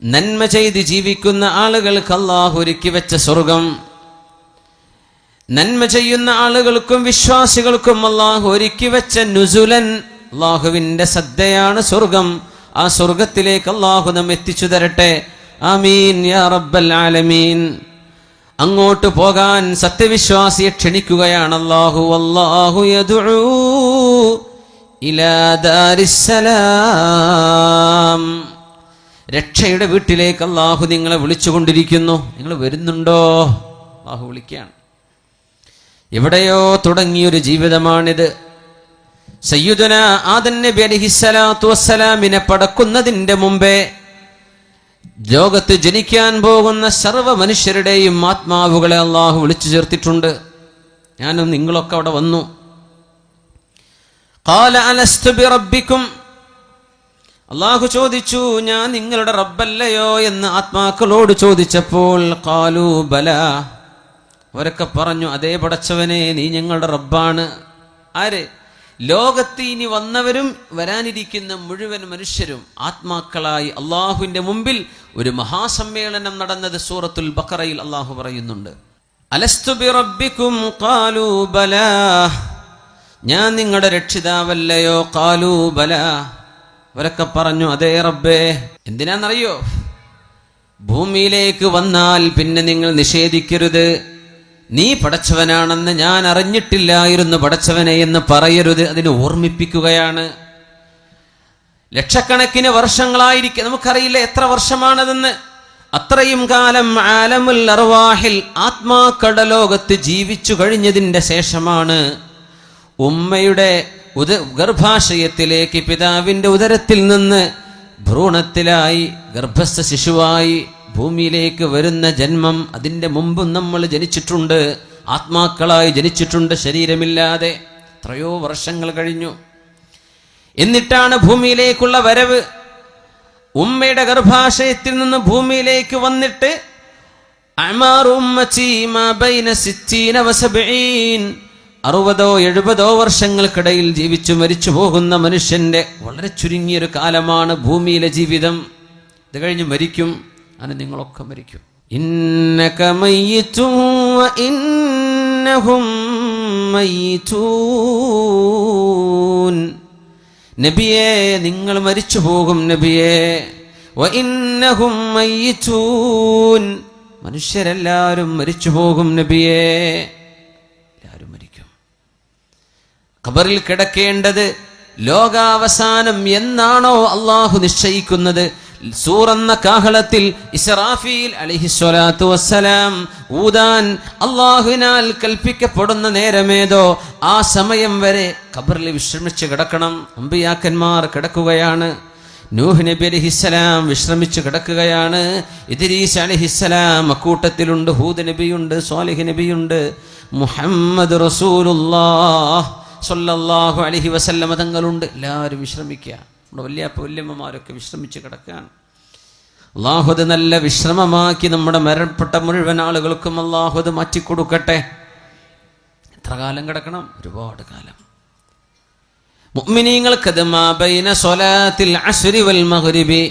നന്മ ചെയ്ത് ജീവിക്കുന്ന ആളുകൾക്ക് അല്ലാഹു ഒരുക്കി വെച്ച സ്വർഗം, നന്മ ചെയ്യുന്ന ആളുകൾക്കും വിശ്വാസികൾക്കും അല്ലാഹു ഒരുക്കി വെച്ച നുസുലൻ, അല്ലാഹുവിന്റെ സദ്യയാണ് സ്വർഗം. ആ സ്വർഗത്തിലേക്ക് അല്ലാഹു നമ്മെ എത്തിച്ചു തരട്ടെ. ആമീൻ യാ റബ്ബൽ ആലമീൻ. അങ്ങോട്ട് പോകാൻ സത്യവിശ്വാസിയെ ക്ഷണിക്കുകയാണ് അല്ലാഹു. വല്ലാഹു യദ്ഉ ഇലാ ദാരിസ്സലാം. രക്ഷയുടെ വീട്ടിലേക്ക് അല്ലാഹു നിങ്ങളെ വിളിച്ചുകൊണ്ടിരിക്കുന്നു. നിങ്ങൾ വരുന്നുണ്ടോ? അല്ലാഹു വിളിക്കുകയാണ്. എവിടെയോ തുടങ്ങിയൊരു ജീവിതമാണിത്. സയ്യിദുന ആദം നബി അലൈഹിസ്സലാത്തു വസ്സലാമിനെ പടക്കുന്നതിന്റെ മുമ്പേ ലോകത്ത് ജനിക്കാൻ പോകുന്ന സർവ്വ മനുഷ്യരുടെയും ആത്മാവുകളെ അല്ലാഹു വിളിച്ചു ചേർത്തിട്ടുണ്ട്. ഞാനും നിങ്ങളൊക്കെ അവിടെ വന്നു. ഖാല അലസ്തു ബിറബ്ബിക്കും, അല്ലാഹു ചോദിച്ചു, ഞാൻ നിങ്ങളുടെ റബ്ബല്ലയോ എന്ന് ആത്മാക്കളോട് ചോദിച്ചപ്പോൾ ഖാലൂ ബലാ, അവരൊക്കെ പറഞ്ഞു, അതേ പടച്ചവനെ, നീ ഞങ്ങളുടെ റബ്ബാണ്. ആര്? ലോകത്ത് ഇനി വന്നവരും വരാനിരിക്കുന്ന മുഴുവൻ മനുഷ്യരും ആത്മാക്കളായി അള്ളാഹുവിന്റെ മുമ്പിൽ ഒരു മഹാസമ്മേളനം നടന്നത് സൂറത്തുൽ ബഖറയിൽ അള്ളാഹു പറയുന്നുണ്ട്. അലസ്തു ബിറബ്ബിക്കും ഖാലൂ ബലാ, ഞാൻ നിങ്ങളുടെ രക്ഷിതാവല്ലയോ? ഖാലൂ ബലാ, അവരൊക്കെ പറഞ്ഞു, അതേ റബ്ബേ. എന്തിനാന്നറിയോ? ഭൂമിയിലേക്ക് വന്നാൽ പിന്നെ നിങ്ങൾ നിഷേധിക്കരുത്, നീ പടച്ചവനാണെന്ന് ഞാൻ അറിഞ്ഞിട്ടില്ലായിരുന്നു പടച്ചവനെ എന്ന് പറയരുത്. അതിനെ ഓർമ്മിപ്പിക്കുകയാണ്. ലക്ഷക്കണക്കിന് വർഷങ്ങളായിരിക്കും, നമുക്കറിയില്ല എത്ര വർഷമാണതെന്ന്. അത്രയും കാലം ആലമുൽ അർവാഹിൽ ആത്മാക്കളുടെ ലോകത്ത് ജീവിച്ചു കഴിഞ്ഞതിന്റെ ശേഷമാണ് ഉമ്മയുടെ ഗർഭാശയത്തിലേക്ക് പിതാവിന്റെ ഉദരത്തിൽ നിന്ന് ഭ്രൂണത്തിലായി ഗർഭസ്ഥ ശിശുവായി ഭൂമിയിലേക്ക് വരുന്ന ജന്മം. അതിൻ്റെ മുമ്പും നമ്മൾ ജനിച്ചിട്ടുണ്ട്, ആത്മാക്കളായി ജനിച്ചിട്ടുണ്ട്, ശരീരമില്ലാതെ. എത്രയോ വർഷങ്ങൾ കഴിഞ്ഞു. എന്നിട്ടാണ് ഭൂമിയിലേക്കുള്ള വരവ്. ഉമ്മയുടെ ഗർഭാശയത്തിൽ നിന്ന് ഭൂമിയിലേക്ക് വന്നിട്ട് 60-70 വർഷങ്ങൾക്കിടയിൽ ജീവിച്ചു മരിച്ചു പോകുന്ന മനുഷ്യന്റെ വളരെ ചുരുങ്ങിയൊരു കാലമാണ് ഭൂമിയിലെ ജീവിതം. ഇത് കഴിഞ്ഞ് മരിക്കും. അങ്ങനെ നിങ്ങളൊക്കെ മരിക്കും. ഇന്നക മയ്യിതുൻ വ ഇന്നഹും മയ്യിതൂൻ. നബിയേ, നിങ്ങൾ മരിച്ചു പോകും നബിയേ. വ ഇന്നഹും മയ്യിതൂൻ, മനുഷ്യരെല്ലാവരും മരിച്ചു പോകും നബിയേ. എല്ലാവരും മരിക്കും. ഖബറിൽ കിടക്കേണ്ടത് ലോകാവസാനം എന്നാണോ അള്ളാഹു നിശ്ചയിക്കുന്നത്, സൂറന്ന കാഹളത്തിൽ ഇസ്രാഫീൽ അലൈഹിസ്സലാത്തു വസ്സലാം ഊതാൻ അള്ളാഹുവിനാൽ കൽപ്പിക്കപ്പെടുന്ന നേരമേതോ ആ സമയം വരെ ഖബറിൽ വിശ്രമിച്ച് കിടക്കണം. അമ്പിയാക്കന്മാർ കിടക്കുകയാണ്. നൂഹ് നബി അലൈഹിസ്സലാം വിശ്രമിച്ച് കിടക്കുകയാണ്. ഇദ്രീസ് അലൈഹിസ്സലാം അക്കൂട്ടത്തിലുണ്ട്. ഹൂദ് നബിയുണ്ട്, സ്വാലിഹ് നബിയുണ്ട്, മുഹമ്മദ് റസൂലുള്ളാഹ് സ്വല്ലല്ലാഹു അലൈഹി വസല്ലം തങ്ങളുണ്ട്. എല്ലാവരും വിശ്രമിക്കുക. നമ്മുടെ വല്യമ്മമാരൊക്കെ വിശ്രമിച്ച് കിടക്കുകയാണ്. അല്ലാഹു അത് നല്ല വിശ്രമമാക്കി നമ്മുടെ മരണപ്പെട്ട മുഴുവൻ ആളുകൾക്കും അല്ലാഹു അത് മാറ്റിക്കൊടുക്കട്ടെ. എത്ര കാലം കിടക്കണം? ഒരുപാട് കാലം. മുഅ്മിനീങ്ങൾക്കത് മാ ബൈന സ്വലാത്തിൽ അസ്രി വൽ മഗ്രിബി,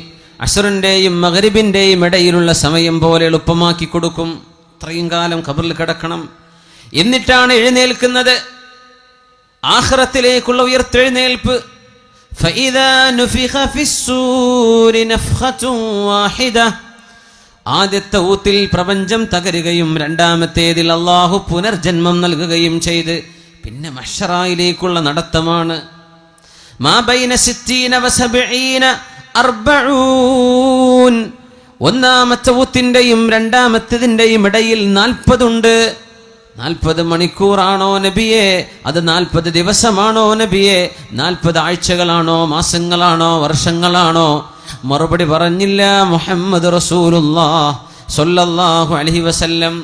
അസ്റിന്റെയും മഗ്രിബിന്റെയും ഇടയിലുള്ള സമയം പോലെ എളുപ്പമാക്കി കൊടുക്കും. അത്രയും കാലം ഖബറിൽ കിടക്കണം. എന്നിട്ടാണ് എഴുന്നേൽക്കുന്നത്. ആഖിറത്തിലേക്കുള്ള ഉയർത്തെഴുന്നേൽപ്പ്. فإذا نفخ في الصور نفخة واحدة, ആദ്യത്തെ ഊത്തിൽ പ്രപഞ്ചം തകരുകയും രണ്ടാമത്തേതിൽ അല്ലാഹു പുനർജന്മം നൽകുകയും ചെയ്ത് പിന്നെ മഹ്ശറായിലേക്കുള്ള നടത്തമാണ്. മാ ബൈന 60 വ 70 40, ഒന്നാമത്തെ ഊത്തിന്റെയും രണ്ടാമത്തേതിന്റെയും ഇടയിൽ 40 ഉണ്ട്. 40 മണിക്കൂറാണോ നബിയെ? അത് 40 ദിവസമാണോ നബിയെ? 40 ആഴ്ചകളാണോ, മാസങ്ങളാണോ, വർഷങ്ങളാണോ? മറുപടി പറഞ്ഞില്ല മുഹമ്മദ് റസൂലുള്ളാഹ് സ്വല്ലല്ലാഹു അലൈഹി വസല്ലം.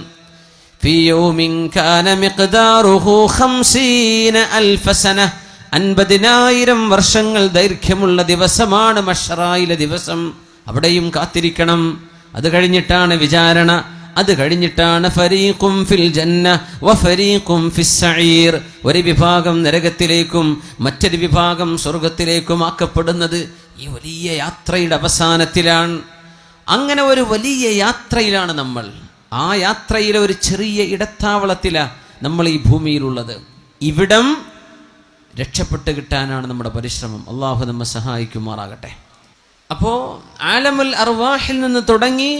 ഫീ യൗമിൻ കാന മിഖ്ദാറുഹു 50,000 സന, 50,000 വർഷങ്ങൾ ദൈർഘ്യമുള്ള ദിവസമാണ് മഹ്ശറായിലെ ദിവസം. അവിടെയും കാത്തിരിക്കണം. അത് കഴിഞ്ഞിട്ടാണ് വിചാരണ. അത് കഴിഞ്ഞിട്ടാണ് ഫരീഖും ഫിൽ ജന്ന വ ഫരീഖും ഫിസ് സഈർ, ഒരു വിഭാഗം നരകത്തിലേക്കും മറ്റൊരു വിഭാഗം സ്വർഗത്തിലേക്കും ആക്കപ്പെടുന്നത്. ഈ വലിയ യാത്രയുടെ അവസാനത്തിലാണ്. അങ്ങനെ ഒരു വലിയ യാത്രയിലാണ് നമ്മൾ. ആ യാത്രയിലെ ഒരു ചെറിയ ഇടത്താവളത്തിലാണ് നമ്മൾ ഈ ഭൂമിയിലുള്ളത്. ഇവിടം രക്ഷപ്പെട്ട് കിട്ടാനാണ് നമ്മുടെ പരിശ്രമം. അള്ളാഹു നമ്മെ സഹായിക്കുമാറാകട്ടെ. അപ്പോൾ ആലമുൽ അർവാഹിൽ നിന്ന് തുടങ്ങി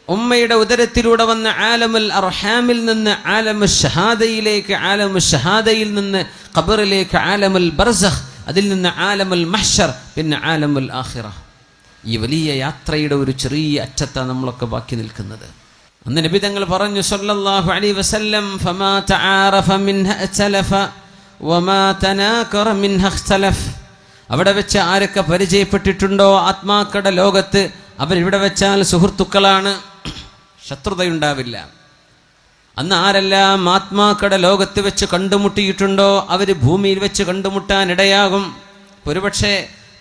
ഉമ്മയുടെ ഉദരത്തിലൂടെ വന്ന ആലമുൽ അർഹാമിൽ നിന്ന് ആലമുൽ ഷഹാദയിലേക്ക്, ആലമുൽ ഷഹാദയിൽ നിന്ന് ഖബറിലേക്ക് ആലമുൽ ബർസഖ്, അതിൽ നിന്ന് ആലമുൽ മഹ്ശർ, പിന്നെ ആലമുൽ ആഖിറ. ഈ വലിയ യാത്രയുടെ ഒരു ചെറിയ അറ്റത്താണ് നമ്മളൊക്കെ ബാക്കി നിൽക്കുന്നത്. അന്ന് നബി തങ്ങൾ പറഞ്ഞു സല്ലല്ലാഹു അലൈഹി വസല്ലം, ഫമാ തആറഫ മിൻഹ അഖ്തലഫ വമാ തനാകറ മിൻഹ ഇഖ്തലഫ്. അവിടെ വെച്ച് ആരൊക്കെ പരിചയപ്പെട്ടിട്ടുണ്ടോ ആത്മാക്കളുടെ ലോകത്ത്, അവരിവിടെ വെച്ചാൽ സുഹൃത്തുക്കളാണ്, ശത്രുതയുണ്ടാവില്ല. അന്ന് ആരെല്ലാം ആത്മാക്കളുടെ ലോകത്ത് വെച്ച് കണ്ടുമുട്ടിയിട്ടുണ്ടോ അവർ ഭൂമിയിൽ വെച്ച് കണ്ടുമുട്ടാൻ ഇടയാകും. ഒരുപക്ഷെ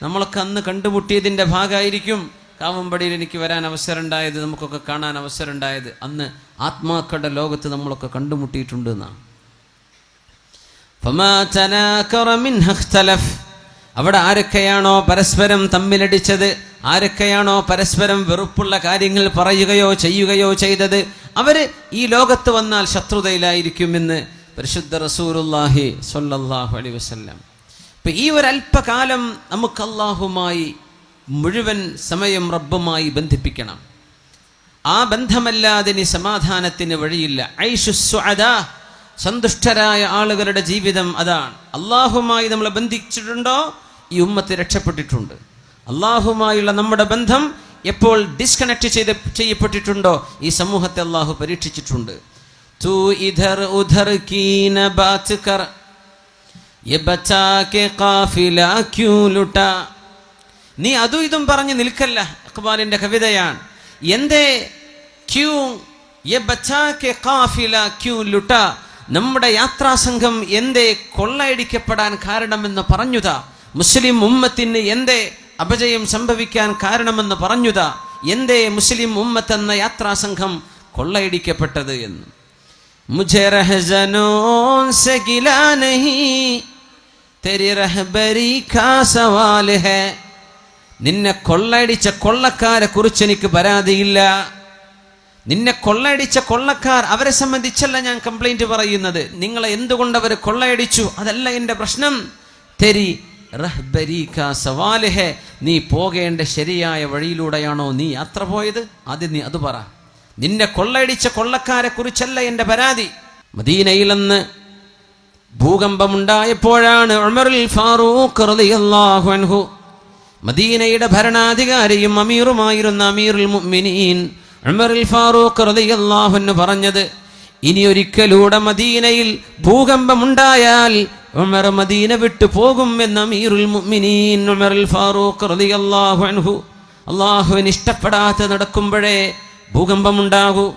നമ്മളൊക്കെ അന്ന് കണ്ടുമുട്ടിയതിൻ്റെ ഭാഗമായിരിക്കും കാവമ്പടിയിൽ എനിക്ക് വരാൻ അവസരം ഉണ്ടായത്, നമുക്കൊക്കെ കാണാൻ അവസരം ഉണ്ടായത്. അന്ന് ആത്മാക്കളുടെ ലോകത്ത് നമ്മളൊക്കെ കണ്ടുമുട്ടിയിട്ടുണ്ട് എന്നാണ്. അവിടെ ആരൊക്കെയാണോ പരസ്പരം തമ്മിലടിച്ചത്, ആരൊക്കെയാണോ പരസ്പരം വെറുപ്പുള്ള കാര്യങ്ങൾ പറയുകയോ ചെയ്യുകയോ ചെയ്തത്, അവര് ഈ ലോകത്ത് വന്നാൽ ശത്രുതയിലായിരിക്കുമെന്ന് പരിശുദ്ധ റസൂലുള്ളാഹി സ്വല്ലല്ലാഹു അലൈഹി വസല്ലം. ഇപ്പം ഈ ഒരു അല്പകാലം നമുക്ക് അല്ലാഹുമായി മുഴുവൻ സമയം റബ്ബുമായി ബന്ധിപ്പിക്കണം. ആ ബന്ധമല്ലാതെ ഇനി സമാധാനത്തിന് വഴിയില്ല. ഐഷുസ്സുഅദാ, സന്തുഷ്ടരായ ആളുകളുടെ ജീവിതം അതാണ്. അള്ളാഹുമായി നമ്മൾ ബന്ധിച്ചിട്ടുണ്ടോ ഈ ഉമ്മത്ത് രക്ഷപ്പെട്ടിട്ടുണ്ട്. അള്ളാഹുമായുള്ള നമ്മുടെ ബന്ധം എപ്പോൾ ഡിസ്കണക്ട് ചെയ്യപ്പെട്ടിട്ടുണ്ടോ ഈ സമൂഹത്തെ അള്ളാഹു പരീക്ഷിച്ചിട്ടുണ്ട്. തൂ ഇധർ ഉധർ കീ ന ബാത് കർ യെ ബച്ചാ കെ ഖാഫില ക്യൂ ലുട്ടാ. നീ അതും ഇതും പറഞ്ഞ് നിൽക്കല്ല. ഇഖ്ബാലിന്റെ കവിതയാണ്. എന്തേ ക്യൂ യെ ബച്ചാ കെ ഖാഫില ക്യൂ ലുട്ടാ, നമ്മുടെ യാത്രാസംഘം എന്തേ കൊള്ളയടിക്കപ്പെടാൻ കാരണമെന്ന് പറഞ്ഞുതാ. മുസ്ലിം ഉമ്മത്തിന് എന്തേ അപജയം സംഭവിക്കാൻ കാരണമെന്ന് പറഞ്ഞുതാ. എന്തേ മുസ്ലിം ഉമ്മത്ത് എന്ന യാത്രാസംഘം കൊള്ളയടിക്കപ്പെട്ടത് എന്ന്. മുझे रहज़नों से गिला नहीं तेरी रहबरी का सवाल है. നിന്നെ കൊള്ളയടിച്ച കൊള്ളക്കാരെ കുറിച്ച് എനിക്ക് പരാതിയില്ല. നിന്നെ കൊള്ളയടിച്ച കൊള്ളക്കാർ, അവരെ സംബന്ധിച്ചല്ല ഞാൻ കംപ്ലൈന്റ് പറയുന്നത്. നിങ്ങളെ എന്തുകൊണ്ട് അവർ കൊള്ളയടിച്ചു അതല്ല എൻ്റെ പ്രശ്നം. തെരി റഹ്ബരി കാ സവാൽ ഹെ, നീ പോകേണ്ട ശരിയായ വഴിയിലൂടെയാണോ നീ യാത്ര പോയത്? ആദ്യം നീ അത് പറ. നിന്നെ കൊള്ളയടിച്ച കൊള്ളക്കാരെ കുറിച്ചല്ല എൻ്റെ പരാതി. മദീനയിൽ അന്ന് ഭൂകമ്പമുണ്ടായപ്പോഴാണ് ഉമറുൽ ഫാറൂഖ് റളിയല്ലാഹു അൻഹു, മദീനയുടെ ഭരണാധികാരിയും അമീറുമായിരുന്ന അമീറുൽ മുഅ്മിനീൻ ഉമറുൽ ഫാറൂഖ് റളിയല്ലാഹു അൻഹു പറഞ്ഞത്, ഇനി ഒരിക്കലൂടെ മദീനയിൽ ഭൂകമ്പമുണ്ടായാൽ ഉമർ മദീന വിട്ടു പോകും എന്ന് അമീറുൽ മുഅ്മിനീൻ ഉമറുൽ ഫാറൂഖ് റളിയല്ലാഹു അൻഹു. അല്ലാഹുവിന് ഇഷ്ടപ്പെടാതെ നടക്കുമ്പോഴേ ഭൂകമ്പമുണ്ടാകൂ.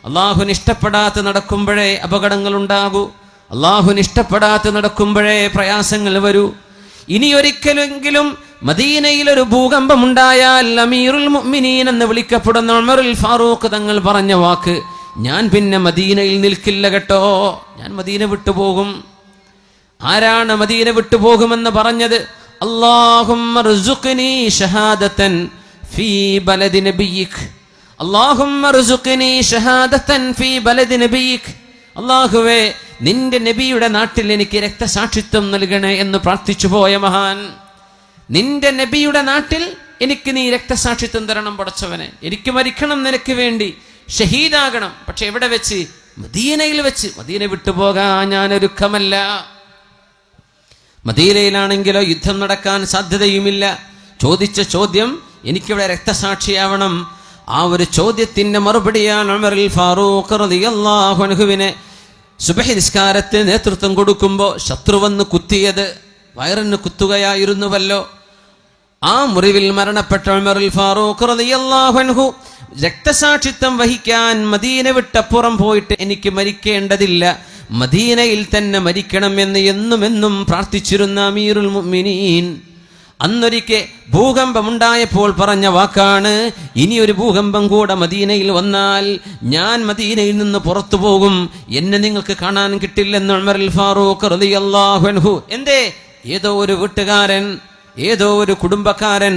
അല്ലാഹുവിന് ഇഷ്ടപ്പെടാതെ നടക്കുമ്പോഴേ അപകടങ്ങൾ ഉണ്ടാകൂ. അല്ലാഹുവിന് ഇഷ്ടപ്പെടാതെ നടക്കുമ്പോഴേ പ്രയാസങ്ങൾ വരൂ. ഇനി ഒരിക്കലെങ്കിലും മദീനയിൽ ഒരു ഭൂകമ്പമുണ്ടായാൽ അമീറുൽ മുഅ്മിനീൻ എന്ന് വിളിക്കപ്പെടുന്ന ഉമറുൽ ഫാറൂഖ് തങ്ങൾ പറഞ്ഞ വാക്ക്, ഞാൻ പിന്നെ മദീനയിൽ നിൽക്കില്ല കേട്ടോ, ഞാൻ മദീന വിട്ടുപോകും. ആരാണ് മദീന വിട്ടുപോകുമെന്ന് പറഞ്ഞത്? അല്ലാഹുമ്മ ർസുഖ്നി ഷഹാദതൻ ഫീ ബലദി നബിയിക്, അല്ലാഹുമ്മ ർസുഖ്നി ഷഹാദതൻ ഫീ ബലദി നബിയിക്. അല്ലാഹുവേ, നിന്റെ നബിയുടെ നാട്ടിൽ എനിക്ക് രക്തസാക്ഷിത്വം നൽകണേ എന്ന് പ്രാർത്ഥിച്ചു പോയ മഹാൻ. നിന്റെ നബിയുടെ നാട്ടിൽ എനിക്ക് നീ രക്തസാക്ഷിത്വം തരണം പടച്ചവനെ. എനിക്ക് മരിക്കണം നിനക്ക് വേണ്ടി, ഷഹീദാകണം. പക്ഷെ എവിടെ വെച്ച്? മദീനയിൽ വെച്ച്. മദീന വിട്ടുപോകാൻ ഞാൻ ഒരുക്കമല്ല. മദീനയിലാണെങ്കിലോ യുദ്ധം നടക്കാൻ സാധ്യതയുമില്ല. ചോദിച്ച ചോദ്യം എനിക്കിവിടെ രക്തസാക്ഷിയാവണം. ആ ഒരു ചോദ്യത്തിന്റെ മറുപടിയാണ് ഉമറുൽ ഫാറൂഖ് റളിയല്ലാഹു അൻഹുവിനെ സുബഹി നിസ്കാരത്തിന് നേതൃത്വം കൊടുക്കുമ്പോൾ ശത്രു വന്ന് കുത്തിയത് വയറിന് കുത്തുകയായിരുന്നുവല്ലോ. ആ മുറിവിൽ മരണപ്പെട്ട ഉമറുൽ ഫാറൂഖ് റളിയല്ലാഹു അൻഹു രക്തസാക്ഷിത്വം വഹിക്കാൻ മദീന വിട്ടപ്പുറം പോയിട്ട് എനിക്ക് മരിക്കേണ്ടതില്ല, മദീനയിൽ തന്നെ മരിക്കണം എന്ന് എന്നും പ്രാർത്ഥിച്ചിരുന്ന അമീറുൽ മുഅ്മിനീൻ അന്നൊരിക്കൽ ഭൂകമ്പമുണ്ടായപ്പോൾ പറഞ്ഞ വാക്കാണ്, ഇനിയൊരു ഭൂകമ്പം കൂടെ മദീനയിൽ വന്നാൽ ഞാൻ മദീനയിൽ നിന്ന് പുറത്തു പോകും, എന്നെ നിങ്ങൾക്ക് കാണാൻ കിട്ടില്ലെന്ന് ഉമറുൽ ഫാറൂഖ് റളിയല്ലാഹു അൻഹു. എന്തേ? ഏതോ ഒരു വീട്ടുകാരൻ, ഏതോ ഒരു കുടുംബക്കാരൻ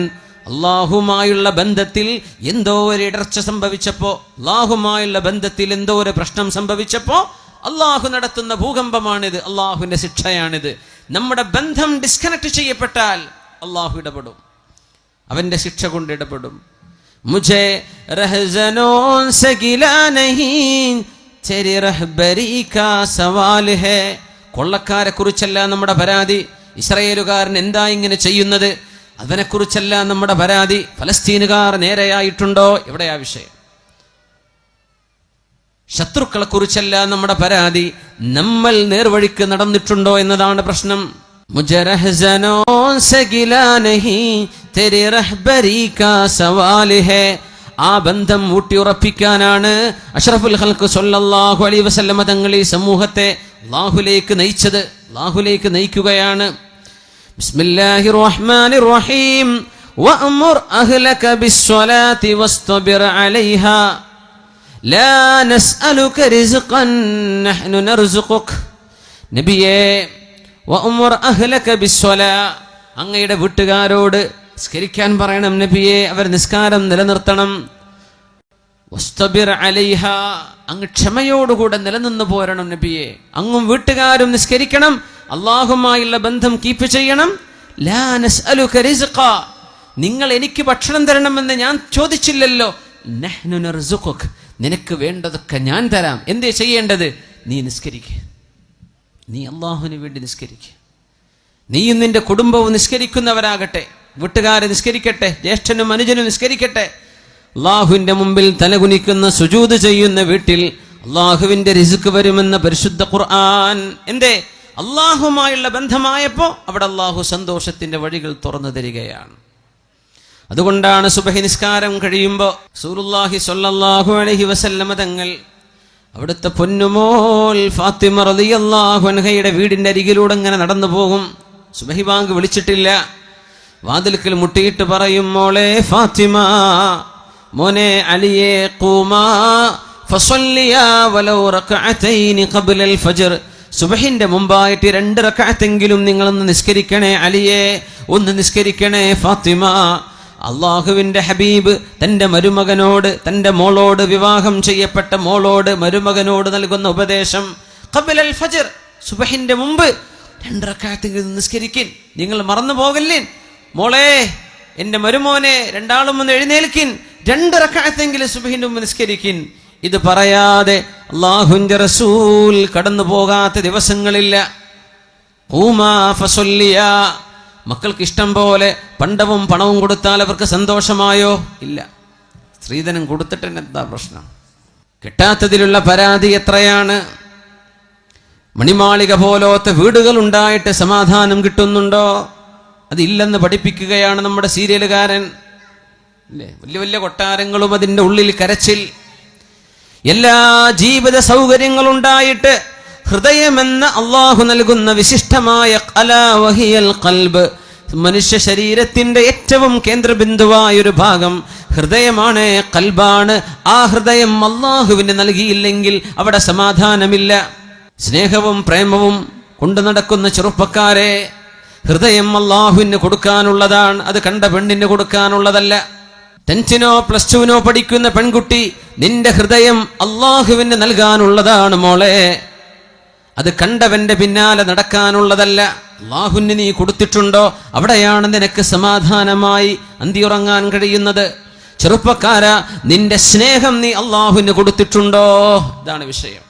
അള്ളാഹുമായുള്ള ബന്ധത്തിൽ എന്തോ ഒരു ഇടർച്ച സംഭവിച്ചപ്പോൾ, അള്ളാഹുമായുള്ള ബന്ധത്തിൽ എന്തോ ഒരു പ്രശ്നം സംഭവിച്ചപ്പോൾ അള്ളാഹു നടത്തുന്ന ഭൂകമ്പമാണിത്, അള്ളാഹുവിൻ്റെ ശിക്ഷയാണിത്. നമ്മുടെ ബന്ധം ഡിസ്കണക്ട് ചെയ്യപ്പെട്ടാൽ അള്ളാഹു ഇടപെടും, അവൻ്റെ ശിക്ഷ കൊണ്ട് ഇടപെടും. മുझे रहज़नों से गिला नहीं तेरी रहबरी का सवाल है. കൊള്ളക്കാരെ കുറിച്ചല്ല നമ്മുടെ പരാതി, ഇസ്രായേലുകാരൻ എന്താ ഇങ്ങനെ ചെയ്യുന്നത് അതിനെക്കുറിച്ചല്ല നമ്മുടെ പരാതി, ഫലസ്തീനുകാർ നേരെയായിട്ടുണ്ടോ എവിടെയാ വിഷയം. ശത്രുക്കളെ കുറിച്ചല്ല നമ്മുടെ പരാതി, നമ്മൾ നേർവഴിക്ക് നടന്നിട്ടുണ്ടോ എന്നതാണ് പ്രശ്നം. മുझे रहज़नों से गिला नहीं तेरी रहबरी का सवाल है. ആ ബന്ധം ഊട്ടിയുറപ്പിക്കാനാണ് അഷ്റഫുൽ ഖൽഖ് സ്വല്ലല്ലാഹു അലൈഹി വസല്ലമ തങ്ങൾ ഈ സമൂഹത്തെ അല്ലാഹുവിലേക്ക് നയിച്ചത്, അല്ലാഹുവിലേക്ക് നയിക്കുകയാണ്. ബിസ്മില്ലാഹിർ റഹ്മാനിർ റഹീം വഅ്മുർ അഹ്ലക ബിസ്സലാത്തി വസ്തബിർ അലൈഹാ ലാ നസ്അലുക റിസ്ഖൻ നഹ്നു നർസുഖുക. നബിയേ, വഅ്മുർ അഹ്ലക ബിസ്സലാ, അങ്ങയുടെ വീട്ടുകാരോട് നിസ്കരിക്കാൻ പറയണം നബിയെ, അവർ നിസ്കാരം നിലനിർത്തണം. വസ്തബിർ അലൈഹ, അങ്ങ് ക്ഷമയോടുകൂടെ നിലനിന്ന് പോരണം നബിയെ. അങ്ങും വീട്ടുകാരും നിസ്കരിക്കണം, അള്ളാഹുമായുള്ള ബന്ധം കീപ്പ് ചെയ്യണം. ലാ നസ്അലുക റിസ്ഖ, നിങ്ങൾ എനിക്ക് ഭക്ഷണം തരണമെന്ന് ഞാൻ ചോദിച്ചില്ലല്ലോ. നഹ്നു നർസുഖുക, നിനക്ക് വേണ്ടതൊക്കെ ഞാൻ തരാം. എന്തേ ചെയ്യേണ്ടത്? നീ നിസ്കരിക്കുക, നീ അള്ളാഹുവിന് വേണ്ടി നിസ്കരിക്കുക. നീയും നിന്റെ കുടുംബവും നിസ്കരിക്കുന്നവരാകട്ടെ, വീട്ടുകാരെ നിസ്കരിക്കട്ടെ, ജ്യേഷ്ഠനും അനുജനും നിസ്കരിക്കട്ടെ. അള്ളാഹുവിന്റെ മുമ്പിൽ തലകുനിക്കുന്ന സുജൂദ് ചെയ്യുന്ന വീട്ടിൽ അള്ളാഹുവിന്റെ റിസ്ക് വരുമെന്ന പരിശുദ്ധ ഖുർആൻ. എന്തേ? അള്ളാഹുമായുള്ള ബന്ധമായപ്പോൾ അവിടെ അള്ളാഹു സന്തോഷത്തിന്റെ വഴികൾ തുറന്നു തരികയാണ്. അതുകൊണ്ടാണ് സുബഹി നിസ്കാരം കഴിയുമ്പോൾ റസൂലുള്ളാഹി സ്വല്ലല്ലാഹു അലൈഹി വസല്ലമ തങ്ങൾ അവിടുത്തെ പൊന്നുമോൾ ഫാത്തിമ റളിയല്ലാഹു അൻഹയുടെ വീടിന്റെ അരികിലൂടെ ഇങ്ങനെ നടന്നു പോകും. സുബഹി ബാങ്ക് വിളിച്ചിട്ടില്ല, വാതിൽക്കൽ മുട്ടിയിട്ട് പറയും, മോളെ ഫാത്തിമ, മോനെ അലിയെ, ഖൂമാ ഫസല്ലിയാ വലൗ റകഅതൈനി ഖബ്ലൽ ഫജ്ർ. സുബഹിന്റെ മുമ്പായിട്ട് 2 റകഅത്തെങ്കിലും നിങ്ങളൊന്ന് നിസ്കരിക്കണേ അലിയെ, ഒന്ന് നിസ്കരിക്കണേ ഫാത്തിമ. അള്ളാഹുവിന്റെ ഹബീബ് തന്റെ മരുമകനോട്, തന്റെ മോളോട്, വിവാഹം ചെയ്യപ്പെട്ട മോളോട്, മരുമകനോട് നൽകുന്ന ഉപദേശം, ഖബ്ലൽ ഫജ്ർ, സുബഹിന്റെ മുമ്പ് 2 റകഅത്തെങ്കിലും നിസ്കരിക്കിൻ, നിങ്ങൾ മറന്നു പോകല്ലേ. മോളെ, എന്റെ മരുമോനെ, രണ്ടാളും ഒന്ന് എഴുന്നേൽക്കിൻ, 2 റകഅത്തെങ്കിലും സുബഹിന്റെ മുമ്പ് നിസ്കരിക്കിൻ. ഇത് പറയാതെ അല്ലാഹുവിന്റെ റസൂൽ കടന്നു പോകാത്ത ദിവസങ്ങളില്ല. ഖൂമാ ഫസല്ലിയാ, മക്കൾക്ക് ഇഷ്ടം പോലെ പണ്ടവും പണവും കൊടുത്താൽ അവർക്ക് സന്തോഷമായോ? ഇല്ല. സ്ത്രീധനം കൊടുത്തിട്ട് എന്താ പ്രശ്നം? കിട്ടാത്തതിലുള്ള പരാതി എത്രയാണ്. മണിമാളിക പോലത്തെ വീടുകൾ ഉണ്ടായിട്ട് സമാധാനം കിട്ടുന്നുണ്ടോ? അതില്ലെന്ന് പഠിപ്പിക്കുകയാണ് നമ്മുടെ സീരിയലുകാരൻ. അല്ലേ? വലിയ വലിയ കൊട്ടാരങ്ങളും അതിൻ്റെ ഉള്ളിൽ കരച്ചിൽ, എല്ലാ ജീവിത സൗകര്യങ്ങളുണ്ടായിട്ട് ഹൃദയമെന്ന അള്ളാഹു നൽകുന്ന വിശിഷ്ടമായ ഖലാ വഹിയൽ ഖൽബ്, മനുഷ്യ ശരീരത്തിന്റെ ഏറ്റവും കേന്ദ്രബിന്ദുവായൊരു ഭാഗം ഹൃദയമാണ്, ഖൽബാണ്. ആ ഹൃദയം അള്ളാഹുവിന് നൽകിയില്ലെങ്കിൽ അവിടെ സമാധാനമില്ല. സ്നേഹവും പ്രേമവും കൊണ്ടു നടക്കുന്ന ചെറുപ്പക്കാരെ, ഹൃദയം അള്ളാഹുവിന് കൊടുക്കാനുള്ളതാണ്, അത് കണ്ട പെണ്ണിന് കൊടുക്കാനുള്ളതല്ല. 10th +2 പഠിക്കുന്ന പെൺകുട്ടി, നിന്റെ ഹൃദയം അള്ളാഹുവിന് നൽകാനുള്ളതാണ് മോളെ, അത് കണ്ടവന്റെ പിന്നാലെ നടക്കാനുള്ളതല്ല. അള്ളാഹുവിന് നീ കൊടുത്തിട്ടുണ്ടോ? അവിടെയാണ് നിനക്ക് സമാധാനമായി അന്തിയുറങ്ങാൻ കഴിയുന്നത്. ചെറുപ്പക്കാരാ, നിന്റെ സ്നേഹം നീ അള്ളാഹുവിന് കൊടുത്തിട്ടുണ്ടോ? ഇതാണ് വിഷയം.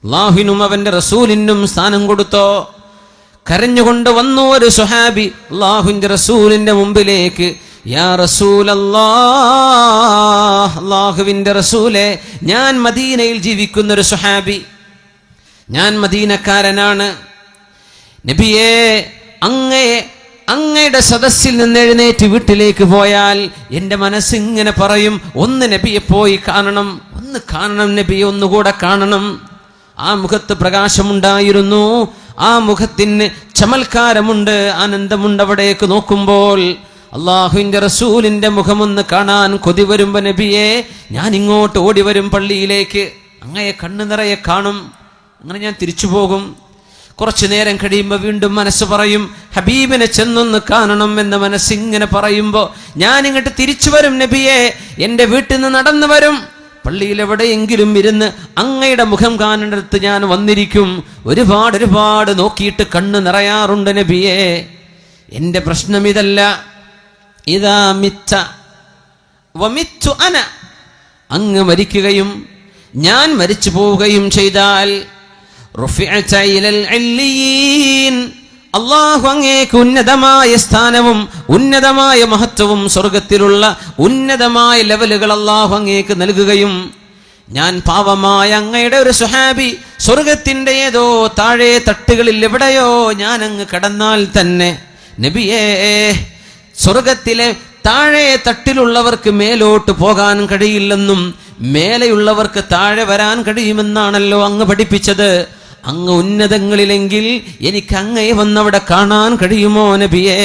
അള്ളാഹുവിനും അവന്റെ റസൂലിനും സ്ഥാനം കൊടുത്തോ? കരഞ്ഞുകൊണ്ട് വന്നു ഒരു സ്വഹാബി അള്ളാഹുവിന്റെ റസൂലിന്റെ മുമ്പിലേക്ക്. യാ റസൂലല്ലാഹ്, അള്ളാഹുവിന്റെ റസൂലേ, ഞാൻ മദീനയിൽ ജീവിക്കുന്ന ഒരു സ്വഹാബി, ഞാൻ മദീനക്കാരനാണ്. നബിയേ, അങ്ങയുടെ സദസ്സിൽ നിന്ന് എഴുന്നേറ്റ് വീട്ടിലേക്ക് പോയാൽ എൻ്റെ മനസ്സിങ്ങനെ പറയും, ഒന്ന് നബിയെ പോയി കാണണം, ഒന്ന് കാണണം നബിയെ, ഒന്നുകൂടെ കാണണം. ആ മുഖത്ത് പ്രകാശമുണ്ടായിരുന്നു, ആ മുഖത്തിന് ചമൽക്കാരമുണ്ട്, ആനന്ദമുണ്ട്. അവിടേക്ക് നോക്കുമ്പോൾ അള്ളാഹുവിന്റെ റസൂലിന്റെ മുഖമൊന്ന് കാണാൻ കൊതി വരുമ്പോ നബിയെ, ഞാൻ ഇങ്ങോട്ട് ഓടി വരും പള്ളിയിലേക്ക്, അങ്ങയെ കണ്ണു നിറയെ കാണും, അങ്ങനെ ഞാൻ തിരിച്ചു പോകും. കുറച്ചു നേരം കഴിയുമ്പോൾ വീണ്ടും മനസ്സ് പറയും ഹബീബിനെ ചെന്നൊന്ന് കാണണം എന്ന് മനസ്സിങ്ങനെ പറയുമ്പോൾ ഞാൻ ഇങ്ങോട്ട് തിരിച്ചു വരും നബിയെ, എൻ്റെ വീട്ടിൽ നിന്ന് നടന്നു വരും, പള്ളിയിൽ എവിടെയെങ്കിലും ഇരുന്ന് അങ്ങയുടെ മുഖം കാണേണ്ടടുത്ത് ഞാൻ വന്നിരിക്കും. ഒരുപാട് നോക്കിയിട്ട് കണ്ണ് നിറയാറുണ്ട് നബിയെ. എൻ്റെ പ്രശ്നം ഇതല്ല. ഇദാ മിത്ത വമിത്തു അന, അങ്ങ് മരിക്കുകയും ഞാൻ മരിച്ചു പോവുകയും ചെയ്താൽ റുഫിഅത ഇലൽ ഇല്ലീൻ, അല്ലാഹു അങ്ങേക്ക് ഉന്നതമായ സ്ഥാനവും ഉന്നതമായ മഹത്വവും സ്വർഗത്തിലുള്ള ഉന്നതമായ ലെവലുകൾ അല്ലാഹു അങ്ങേക്ക് നൽകുകയും ഞാൻ പാവമായ അങ്ങയുടെ ഒരു സ്വഹാബി സ്വർഗത്തിന്റെ ഏതോ താഴെ തട്ടുകളിൽ എവിടെയോ ഞാൻ അങ്ങ് കടന്നാൽ തന്നെ നബിയേ, സ്വർഗത്തിലെ താഴെ തട്ടിലുള്ളവർക്ക് മേലോട്ട് പോകാൻ കഴിയില്ലെന്നും മേലെയുള്ളവർക്ക് താഴെ വരാൻ കഴിയുമെന്നാണല്ലോ അങ്ങ് പഠിപ്പിച്ചത്. അങ്ങ് ഉന്നതങ്ങളിലെങ്കിൽ എനിക്ക് അങ്ങയെ വന്നവിടെ കാണാൻ കഴിയുമോ നബിയെ?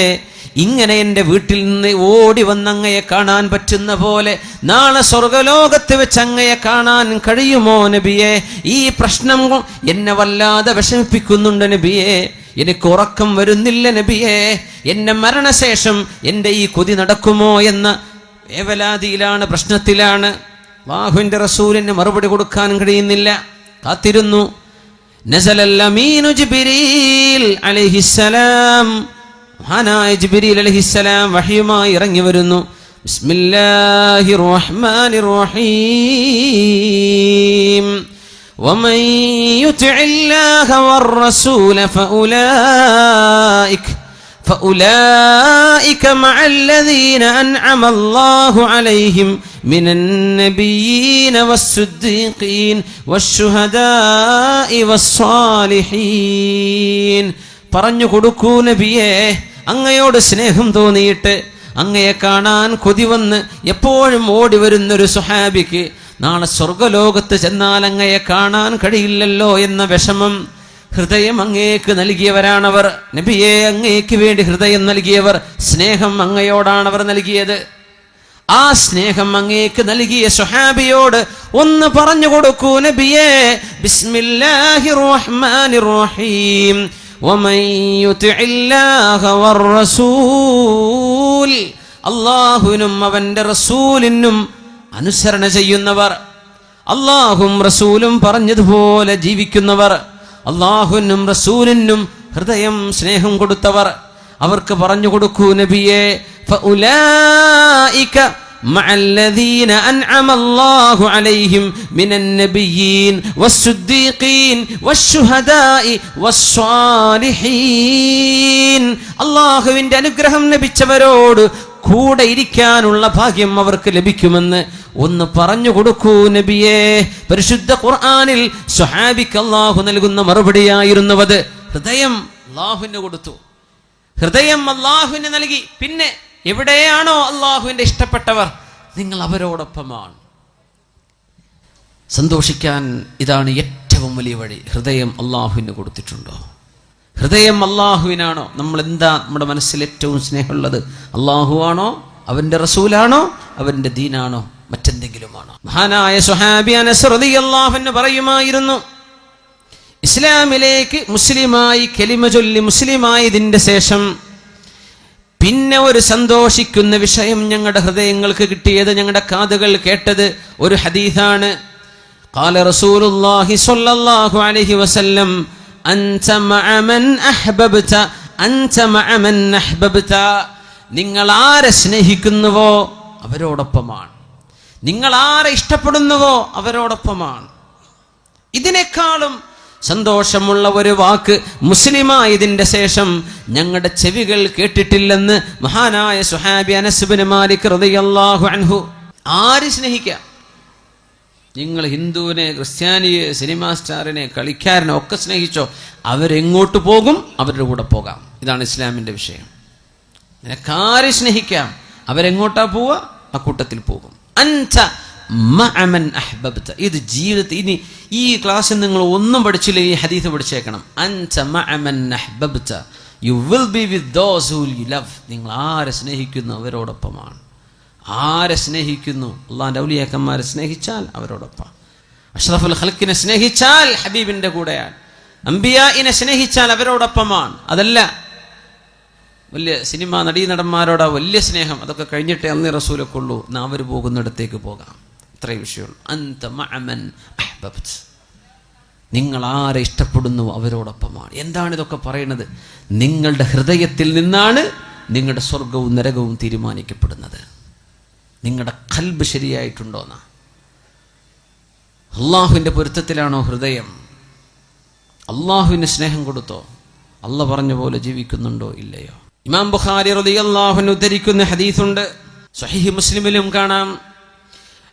ഇങ്ങനെ എൻ്റെ വീട്ടിൽ നിന്ന് ഓടി വന്ന് അങ്ങയെ കാണാൻ പറ്റുന്ന പോലെ നാളെ സ്വർഗലോകത്ത് വെച്ച് അങ്ങയെ കാണാൻ കഴിയുമോ നബിയെ? ഈ പ്രശ്നം എന്നെ വല്ലാതെ വിഷമിപ്പിക്കുന്നുണ്ട് നബിയെ. എനിക്ക് ഉറക്കം വരുന്നില്ല നബിയെ. എന്നെ മരണശേഷം എൻ്റെ ഈ കൊതി നടക്കുമോ എന്ന വേവലാതിയിലാണ്, പ്രശ്നത്തിലാണ്. അല്ലാഹുവിൻ്റെ റസൂലിന് മറുപടി കൊടുക്കാൻ കഴിയുന്നില്ല. കാത്തിരുന്നു. നസലൽ അമീനു ജിബ്രീൽ അലൈഹിസ്സലാം, മഹാനായ ജിബ്രീൽ അലൈഹിസ്സലാം വഹയുമായി ഇറങ്ങി വരുന്നു. ബിസ്മില്ലാഹിർ റഹ്മാനിർ റഹീം. ومن يطع الله والرسول فأولئك مع الذين أنعم الله عليهم من النبيين والصديقين والشهداء والصالحين. പറഞ്ഞു കൊടുക്കൂ നബിയേ, അങ്ങയോട് സ്നേഹം തോന്നിയിട്ട് അങ്ങയെ കാണാൻ കൊതി വന്ന് എപ്പോഴും ഓടി വരുന്നൊരു സ്വഹാബിക്ക് നാളെ സ്വർഗലോകത്ത് ചെന്നാൽ അങ്ങയെ കാണാൻ കഴിയില്ലല്ലോ എന്ന വിഷമം ഹൃദയം അങ്ങേക്ക് നൽകിയവരാണവർ. നബിയെ, അങ്ങേക്ക് വേണ്ടി ഹൃദയം നൽകിയവർ, സ്നേഹം അങ്ങയോടാണ് അവർ നൽകിയത്. ആ സ്നേഹം അങ്ങേക്ക് നൽകിയ സ്വഹാബിയോട് ഒന്ന് പറഞ്ഞു കൊടുക്കൂ നബിയെ. ബിസ്മില്ലാഹിർ റഹ്മാനിർ റഹീം. വമൻ യുതിഇല്ലാഹ വറസൂൽ, അല്ലാഹുവിനും അവന്റെ റസൂലിനും അനുസരണ ചെയ്യുന്നവർ, അല്ലാഹും റസൂലും പറഞ്ഞതുപോലെ ജീവിക്കുന്നവർ, അല്ലാഹുവിനും റസൂലിനും ഹൃദയം സ്നേഹം കൊടുത്തവർ, അവർക്ക് പറഞ്ഞു കൊടുക്കൂ നബിയെ. ഫഉലൈക മഅല്ലദീന അൻഅമ അല്ലാഹു അലൈഹിം മിനൻ നബിയ്യീൻ വസ്സുദ്ദീഖീൻ വശുഹദാഇ വസ്സാലിഹീൻ. അല്ലാഹുവിന്റെ അനുഗ്രഹം ലഭിച്ചവരോട് കൂടെ ഇരിക്കാനുള്ള ഭാഗ്യം അവർക്ക് ലഭിക്കുമെന്ന് ഒന്ന് പറഞ്ഞു കൊടുക്കൂ നബിയേ. പരിശുദ്ധ ഖുർആനിൽ സ്വഹാബിക്ക് അല്ലാഹു നൽകുന്ന മറുപടിയായിരുന്നുവത്. ഹൃദയം അല്ലാഹുവിന് കൊടുത്തു, ഹൃദയം അല്ലാഹുവിന് നൽകി. പിന്നെ എവിടെയാണോ അല്ലാഹുവിന്റെ ഇഷ്ടപ്പെട്ടവർ, നിങ്ങൾ അവരോടൊപ്പമാണ്. സന്തോഷിക്കാൻ ഇതാണ് ഏറ്റവും വലിയ വഴി. ഹൃദയം അല്ലാഹുവിന് കൊടുത്തിട്ടുണ്ടോ? ഹൃദയം അല്ലാഹുവിനാണോ? നമ്മൾ എന്താ നമ്മുടെ മനസ്സിൽ ഏറ്റവും സ്നേഹമുള്ളത്? അല്ലാഹു ആണോ, അവന്റെ റസൂലാണോ, അവന്റെ ദീനാണോ, മറ്റെന്തെങ്കിലുമാണോ? മഹാനായ സ്വഹാബി അനസ് റളിയല്ലാഹു അൻഹു പറയുമായിരുന്നു, ഇസ്ലാമിലേക്ക് മുസ്ലിമായി കലിമ ചൊല്ലി മുസ്ലിമായതിന്റെ ശേഷം പിന്നെ ഒരു സന്തോഷിക്കുന്ന വിഷയം ഞങ്ങളുടെ ഹൃദയങ്ങൾക്ക് കിട്ടിയത്, ഞങ്ങളുടെ കാതുകൾ കേട്ടത് ഒരു ഹദീസാണ്. ഖാല റസൂലുള്ളാഹി സ്വല്ലല്ലാഹു അലൈഹി വസല്ലം, അൻത മഅ മൻ അഹ്ബബ്ത അൻത മഅ മൻ അഹ്ബബ്ത. നിങ്ങൾ ആരെ സ്നേഹിക്കുന്നുവോ അവരോടൊപ്പമാണ്, നിങ്ങൾ ആരെ ഇഷ്ടപ്പെടുന്നുവോ അവരോടൊപ്പമാണ്. ഇതിനേക്കാളും സന്തോഷമുള്ള ഒരു വാക്ക് മുസ്ലിമായതിന്റെ ശേഷം ഞങ്ങളുടെ ചെവികൾ കേട്ടിട്ടില്ലെന്ന് മഹാനായ സ്വഹാബി അനസ് ഇബ്നു മാലിക് റളിയല്ലാഹു അൻഹു. ആര് സ്നേഹിക്കാം? നിങ്ങൾ ഹിന്ദുവിനെ, ക്രിസ്ത്യാനിയെ, സിനിമാ സ്റ്റാറിനെ, കളിക്കാരനെ ഒക്കെ സ്നേഹിച്ചോ, അവരെങ്ങോട്ട് പോകും അവരുടെ കൂടെ പോകാം. ഇതാണ് ഇസ്ലാമിന്റെ വിഷയം. നിനക്കാരെ സ്നേഹിക്കാം, അവരെങ്ങോട്ടാ പോവുക, ആ കൂട്ടത്തിൽ പോകും. അൻത മഅ മൻ അഹ്ബബ്ത. ഇത് ജീവിതത്തിൽ ഇനി ഈ ക്ലാസ്സിൽ നിങ്ങൾ ഒന്നും പഠിച്ചില്ല, ഈ ഹദീസ് പഠിച്ചേക്കണം. അൻത മഅ മൻ അഹ്ബബ്ത, you will be with those who you love. നിങ്ങൾ ആരെ സ്നേഹിക്കുന്നു അവരോടൊപ്പമാണ്. ആരെ സ്നേഹിക്കുന്നു, അള്ളാഹിന്റെ ഔലിയാക്കന്മാരെ സ്നേഹിച്ചാൽ അവരോടൊപ്പം, അഷ്റഫുൽ ഖൽഖിനെ സ്നേഹിച്ചാൽ ഹബീബിന്റെ കൂടെയാണ്. അംബിയായിനെ സ്നേഹിച്ചാൽ അവരോടൊപ്പമാണ്. അതല്ല വലിയ സിനിമ നടീനടന്മാരോടാ വലിയ സ്നേഹം, അതൊക്കെ കഴിഞ്ഞിട്ടേ അന്നേ റസൂലൊക്കെ ഉള്ളൂ. അവർ പോകുന്നിടത്തേക്ക് പോകാം, ഇത്രയും വിഷയമുള്ളൂ. അന്ത മഅമൻ അഹ്ബബ്ത്, നിങ്ങൾ ആരെ ഇഷ്ടപ്പെടുന്നു അവരോടൊപ്പമാണ്. എന്താണ് ഇതൊക്കെ പറയുന്നത്? നിങ്ങളുടെ ഹൃദയത്തിൽ നിന്നാണ് നിങ്ങളുടെ സ്വർഗവും നരകവും തീരുമാനിക്കപ്പെടുന്നത്. നിങ്ങളുടെ ഖൽബ് ശരിയായിട്ടുണ്ടോന്നാ. അള്ളാഹുവിൻ്റെ പൊരുത്തത്തിലാണോ ഹൃദയം? അള്ളാഹുവിന് സ്നേഹം കൊടുത്തോ? അള്ളാഹ് പറഞ്ഞ പോലെ ജീവിക്കുന്നുണ്ടോ ഇല്ലയോ? ഇമാം ബുഖാരി റളിയല്ലാഹു അൻഹു ഉദ്ധരിക്കുന്ന ഹദീസുണ്ട്, സ്വഹീഹ് മുസ്ലിമിലും കാണാം.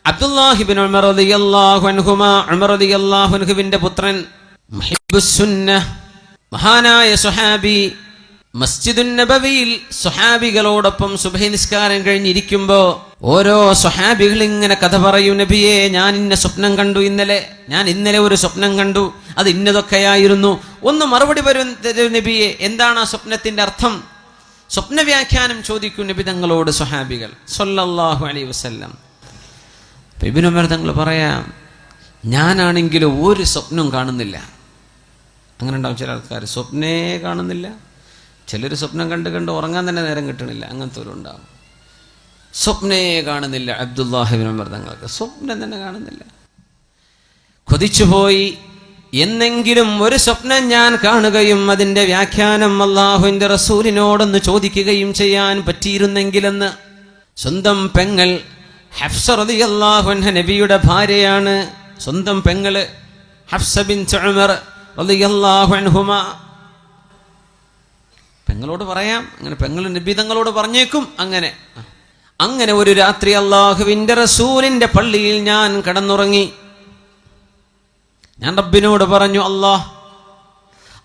അബ്ദുല്ലാഹി ഇബ്നു ഉമർ റളിയല്ലാഹു അൻഹുമാ, ഉമർ റളിയല്ലാഹു അൻഹുവിന്റെ പുത്രൻ, മുഹിബ്ബുസ് സുന്നഹ്, മഹാനായ സ്വഹാബി, മസ്ജിദുൻ നബവിയിൽ സ്വഹാബികളോടൊപ്പം സുബ്ഹി നിസ്കാരം കഴിഞ്ഞിരിക്കുമ്പോൾ ഓരോ സ്വഹാബികൾ ഇങ്ങനെ കഥ പറയും. നബിയെ, ഞാൻ ഇന്ന സ്വപ്നം കണ്ടു ഞാൻ ഇന്നലെ ഒരു സ്വപ്നം കണ്ടു, അത് ഇന്നതൊക്കെയായിരുന്നു. ഒന്ന് മറുപടി വരും നബിയെ, എന്താണ് ആ സ്വപ്നത്തിന്റെ അർത്ഥം? സ്വപ്ന വ്യാഖ്യാനം ചോദിക്കും നബി തങ്ങളോട് സ്വഹാബികൾ സ്വല്ലല്ലാഹു അലൈഹി വസല്ലം. ഇബ്നു ഉമർ തങ്ങൾ പറയാം, ഞാനാണെങ്കിലും ഒരു സ്വപ്നം കാണുന്നില്ല. അങ്ങനെ ഉണ്ടാവും ചില ആൾക്കാർ, സ്വപ്നേ കാണുന്നില്ല. ചിലർ സ്വപ്നം കണ്ട് ഉറങ്ങാൻ തന്നെ നേരം കിട്ടണില്ല, അങ്ങനത്തെ ഒരു ഉണ്ടാവും. സ്വപ്നേ കാണുന്നില്ല അബ്ദുല്ലാഹി ഇബ്നു ഉമർ തങ്ങൾക്ക്, സ്വപ്നം തന്നെ കാണുന്നില്ല. കൊതിച്ചുപോയി, എന്നെങ്കിലും ഒരു സ്വപ്നം ഞാൻ കാണുകയും അതിൻ്റെ വ്യാഖ്യാനം അല്ലാഹുവിൻ്റെ റസൂലിനോടൊന്ന് ചോദിക്കുകയും ചെയ്യാൻ പറ്റിയിരുന്നെങ്കിലെന്ന്. സ്വന്തം പെങ്ങൾ ഹഫ്സ റളിയല്ലാഹു അൻഹ നബിയുടെ ഭാര്യയാണ്. സ്വന്തം പെങ്ങള് ഹഫ്സ ബിൻത് ഉമർ റളിയല്ലാഹു അൻഹുമാ. പെങ്ങളോട് പറയാം, അങ്ങനെ പെങ്ങൾ നബി തങ്ങളോട് പറഞ്ഞേക്കും. അങ്ങനെ ഒരു രാത്രി അല്ലാഹുവിൻ്റെ റസൂലിൻ്റെ പള്ളിയിൽ ഞാൻ കിടന്നുറങ്ങി. ഞാൻ റബ്ബിനോട് പറഞ്ഞു,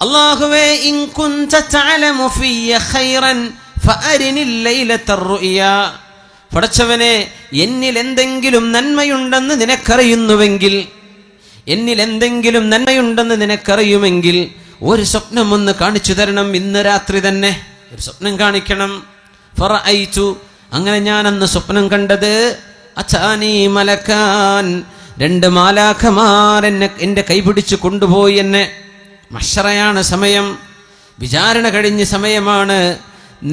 അല്ലാഹുവേ, ഇൻ കുൻത തഅലമു ഫിയ ഖൈറൻ ഫഅരിനി ലൈലത റുയാ. പടച്ചവനെ, എന്നിൽ എന്തെങ്കിലും നന്മയുണ്ടെന്ന് നിനക്കറിയുമെങ്കിൽ ഒരു സ്വപ്നം ഒന്ന് കാണിച്ചു തരണം. ഇന്ന് രാത്രി തന്നെ ഒരു സ്വപ്നം കാണിക്കണം. ഫറഅയ്തു, അങ്ങനെ ഞാൻ അന്ന് സ്വപ്നം കണ്ടത്, അതാനി മലക്കാൻ, 2 മാലാഖമാർ എന്റെ കൈപിടിച്ച് കൊണ്ടുപോയി. എന്നെ മഹ്ശറയാണ് സമയം, വിചാരണ കഴിഞ്ഞ സമയമാണ്.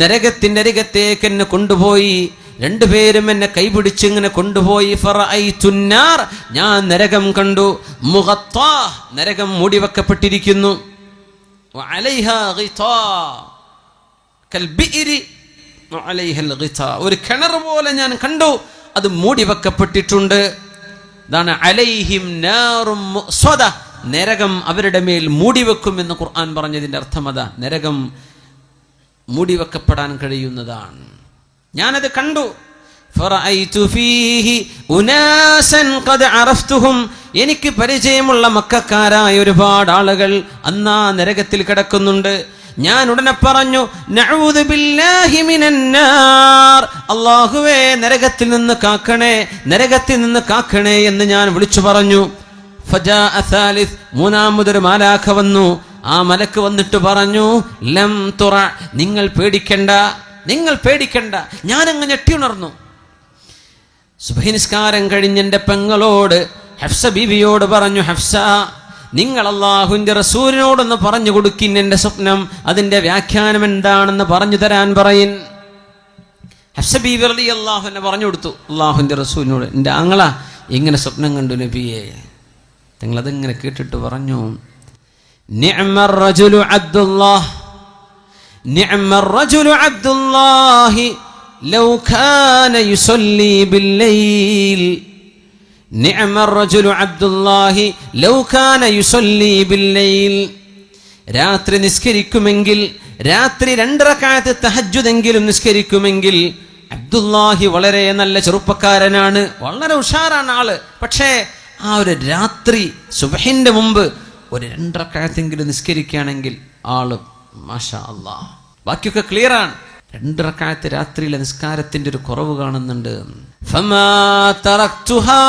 നരകത്തിന്റെ അരികത്തേക്ക് എന്നെ കൊണ്ടുപോയി. 2 പേരും എന്നെ കൈപിടിച്ച് ഇങ്ങനെ കൊണ്ടുപോയി. ഫറഅയ്തുന്നാർ, ഞാൻ നരകം കണ്ടു. മുഗത്താ, നരകം മൂടിവെക്കപ്പെട്ടിരിക്കുന്നു. വഅലൈഹാ ഗിതാ കൽബിഇരി വഅലൈഹൽ ഗിതാ, ഒരു കിണർ പോലെ ഞാൻ കണ്ടു, അത് മൂടിവെക്കപ്പെട്ടിട്ടുണ്ട്. ഇതാണ് അലൈഹിം നാറും മുഅ്സദ, നരകം അവരുടെ മേൽ മൂടിവെക്കുമെന്ന് ഖുർആൻ പറഞ്ഞതിന്റെ അർത്ഥം അതാ. നരകം മൂടിവെക്കപ്പെടാൻ കഴിയുന്നതാണ്. ഞാനത് കണ്ടു. ഫറഅയ്തു ഫീഹി ഉനാസൻ ഖദ് അറഫ്തുഹും, എനിക്ക് പരിചയമുള്ള മക്കക്കാരായ ഒരുപാട് ആളുകൾ അന്നാ നരകത്തിൽ കിടക്കുന്നുണ്ട്. ഞാൻ ഉടനെ പറഞ്ഞു, നഊദു ബില്ലാഹി മിനന്നാർ, അല്ലാഹുവേ നരകത്തിൽ നിന്ന് കാക്കണേ എന്ന് ഞാൻ വിളിച്ചു പറഞ്ഞു. ഫജാഅ സാലിസ്, മൂന്നാമതൊരു മാലാഖ വന്നു. ആ മലക്ക് വന്നിട്ട് പറഞ്ഞു, ലം തുറ, നിങ്ങൾ പേടിക്കണ്ട. ഞാനങ്ങ് ഞെട്ടിയുണർന്നു. സുബ്ഹി നിസ്കാരം കഴിഞ്ഞ് എൻ്റെ പെങ്ങളോട് ഹഫ്സ ബീവിയോട് പറഞ്ഞു, ഹഫ്സ, നിങ്ങൾ അല്ലാഹുവിൻ്റെ റസൂലിനോടൊന്ന് പറഞ്ഞു കൊടുക്കിൻ എൻ്റെ സ്വപ്നം, അതിൻ്റെ വ്യാഖ്യാനം എന്താണെന്ന് പറഞ്ഞു തരാൻ പറയിൻ. ഹഫ്സ ബീവി റളിയല്ലാഹു അൻഹ പറഞ്ഞു കൊടുത്തു അല്ലാഹുവിൻ്റെ റസൂലിനോട്, എൻ്റെ ആങ്ങള ഇങ്ങനെ സ്വപ്നം കണ്ടു നബിയെ. നിങ്ങളതിങ്ങനെ കേട്ടിട്ട് പറഞ്ഞു, നിഅ്മർ റജുലു അബ്ദുല്ലാഹി ലൗ കാന യുസല്ലി ബില്ലൈൽ. നിഅ്മർ റജുലു അബ്ദുല്ലാഹി ലൗ കാന യുസല്ലി ബില്ലൈൽ. രാത്രി നിസ്കരിക്കുമെങ്കിൽ, രാത്രി 2 റക്അത്ത് തഹജ്ജുദെങ്കിലും നിസ്കരിക്കുമെങ്കിൽ അബ്ദുല്ലാഹി വളരെ നല്ല ചെറുപ്പക്കാരനാണ്, വളരെ ഉഷാറാണ് ആള്. പക്ഷേ ആ ഒരു രാത്രി സുബ്ഹിന്റെ മുമ്പ് ഒരു 2 റക്അത്തെങ്കിലും നിസ്കരിക്കുകയാണെങ്കിൽ ആള് മാഷാ അല്ലാഹ്. ബാക്കിയൊക്കെ ക്ലിയറാണ്. 2 റക്അത്ത് രാത്രിയിലെ നിസ്കാരത്തിന്റെ ഒരു കുറവ് കാണുന്നുണ്ട്. ഫമാ തറക്തുഹാ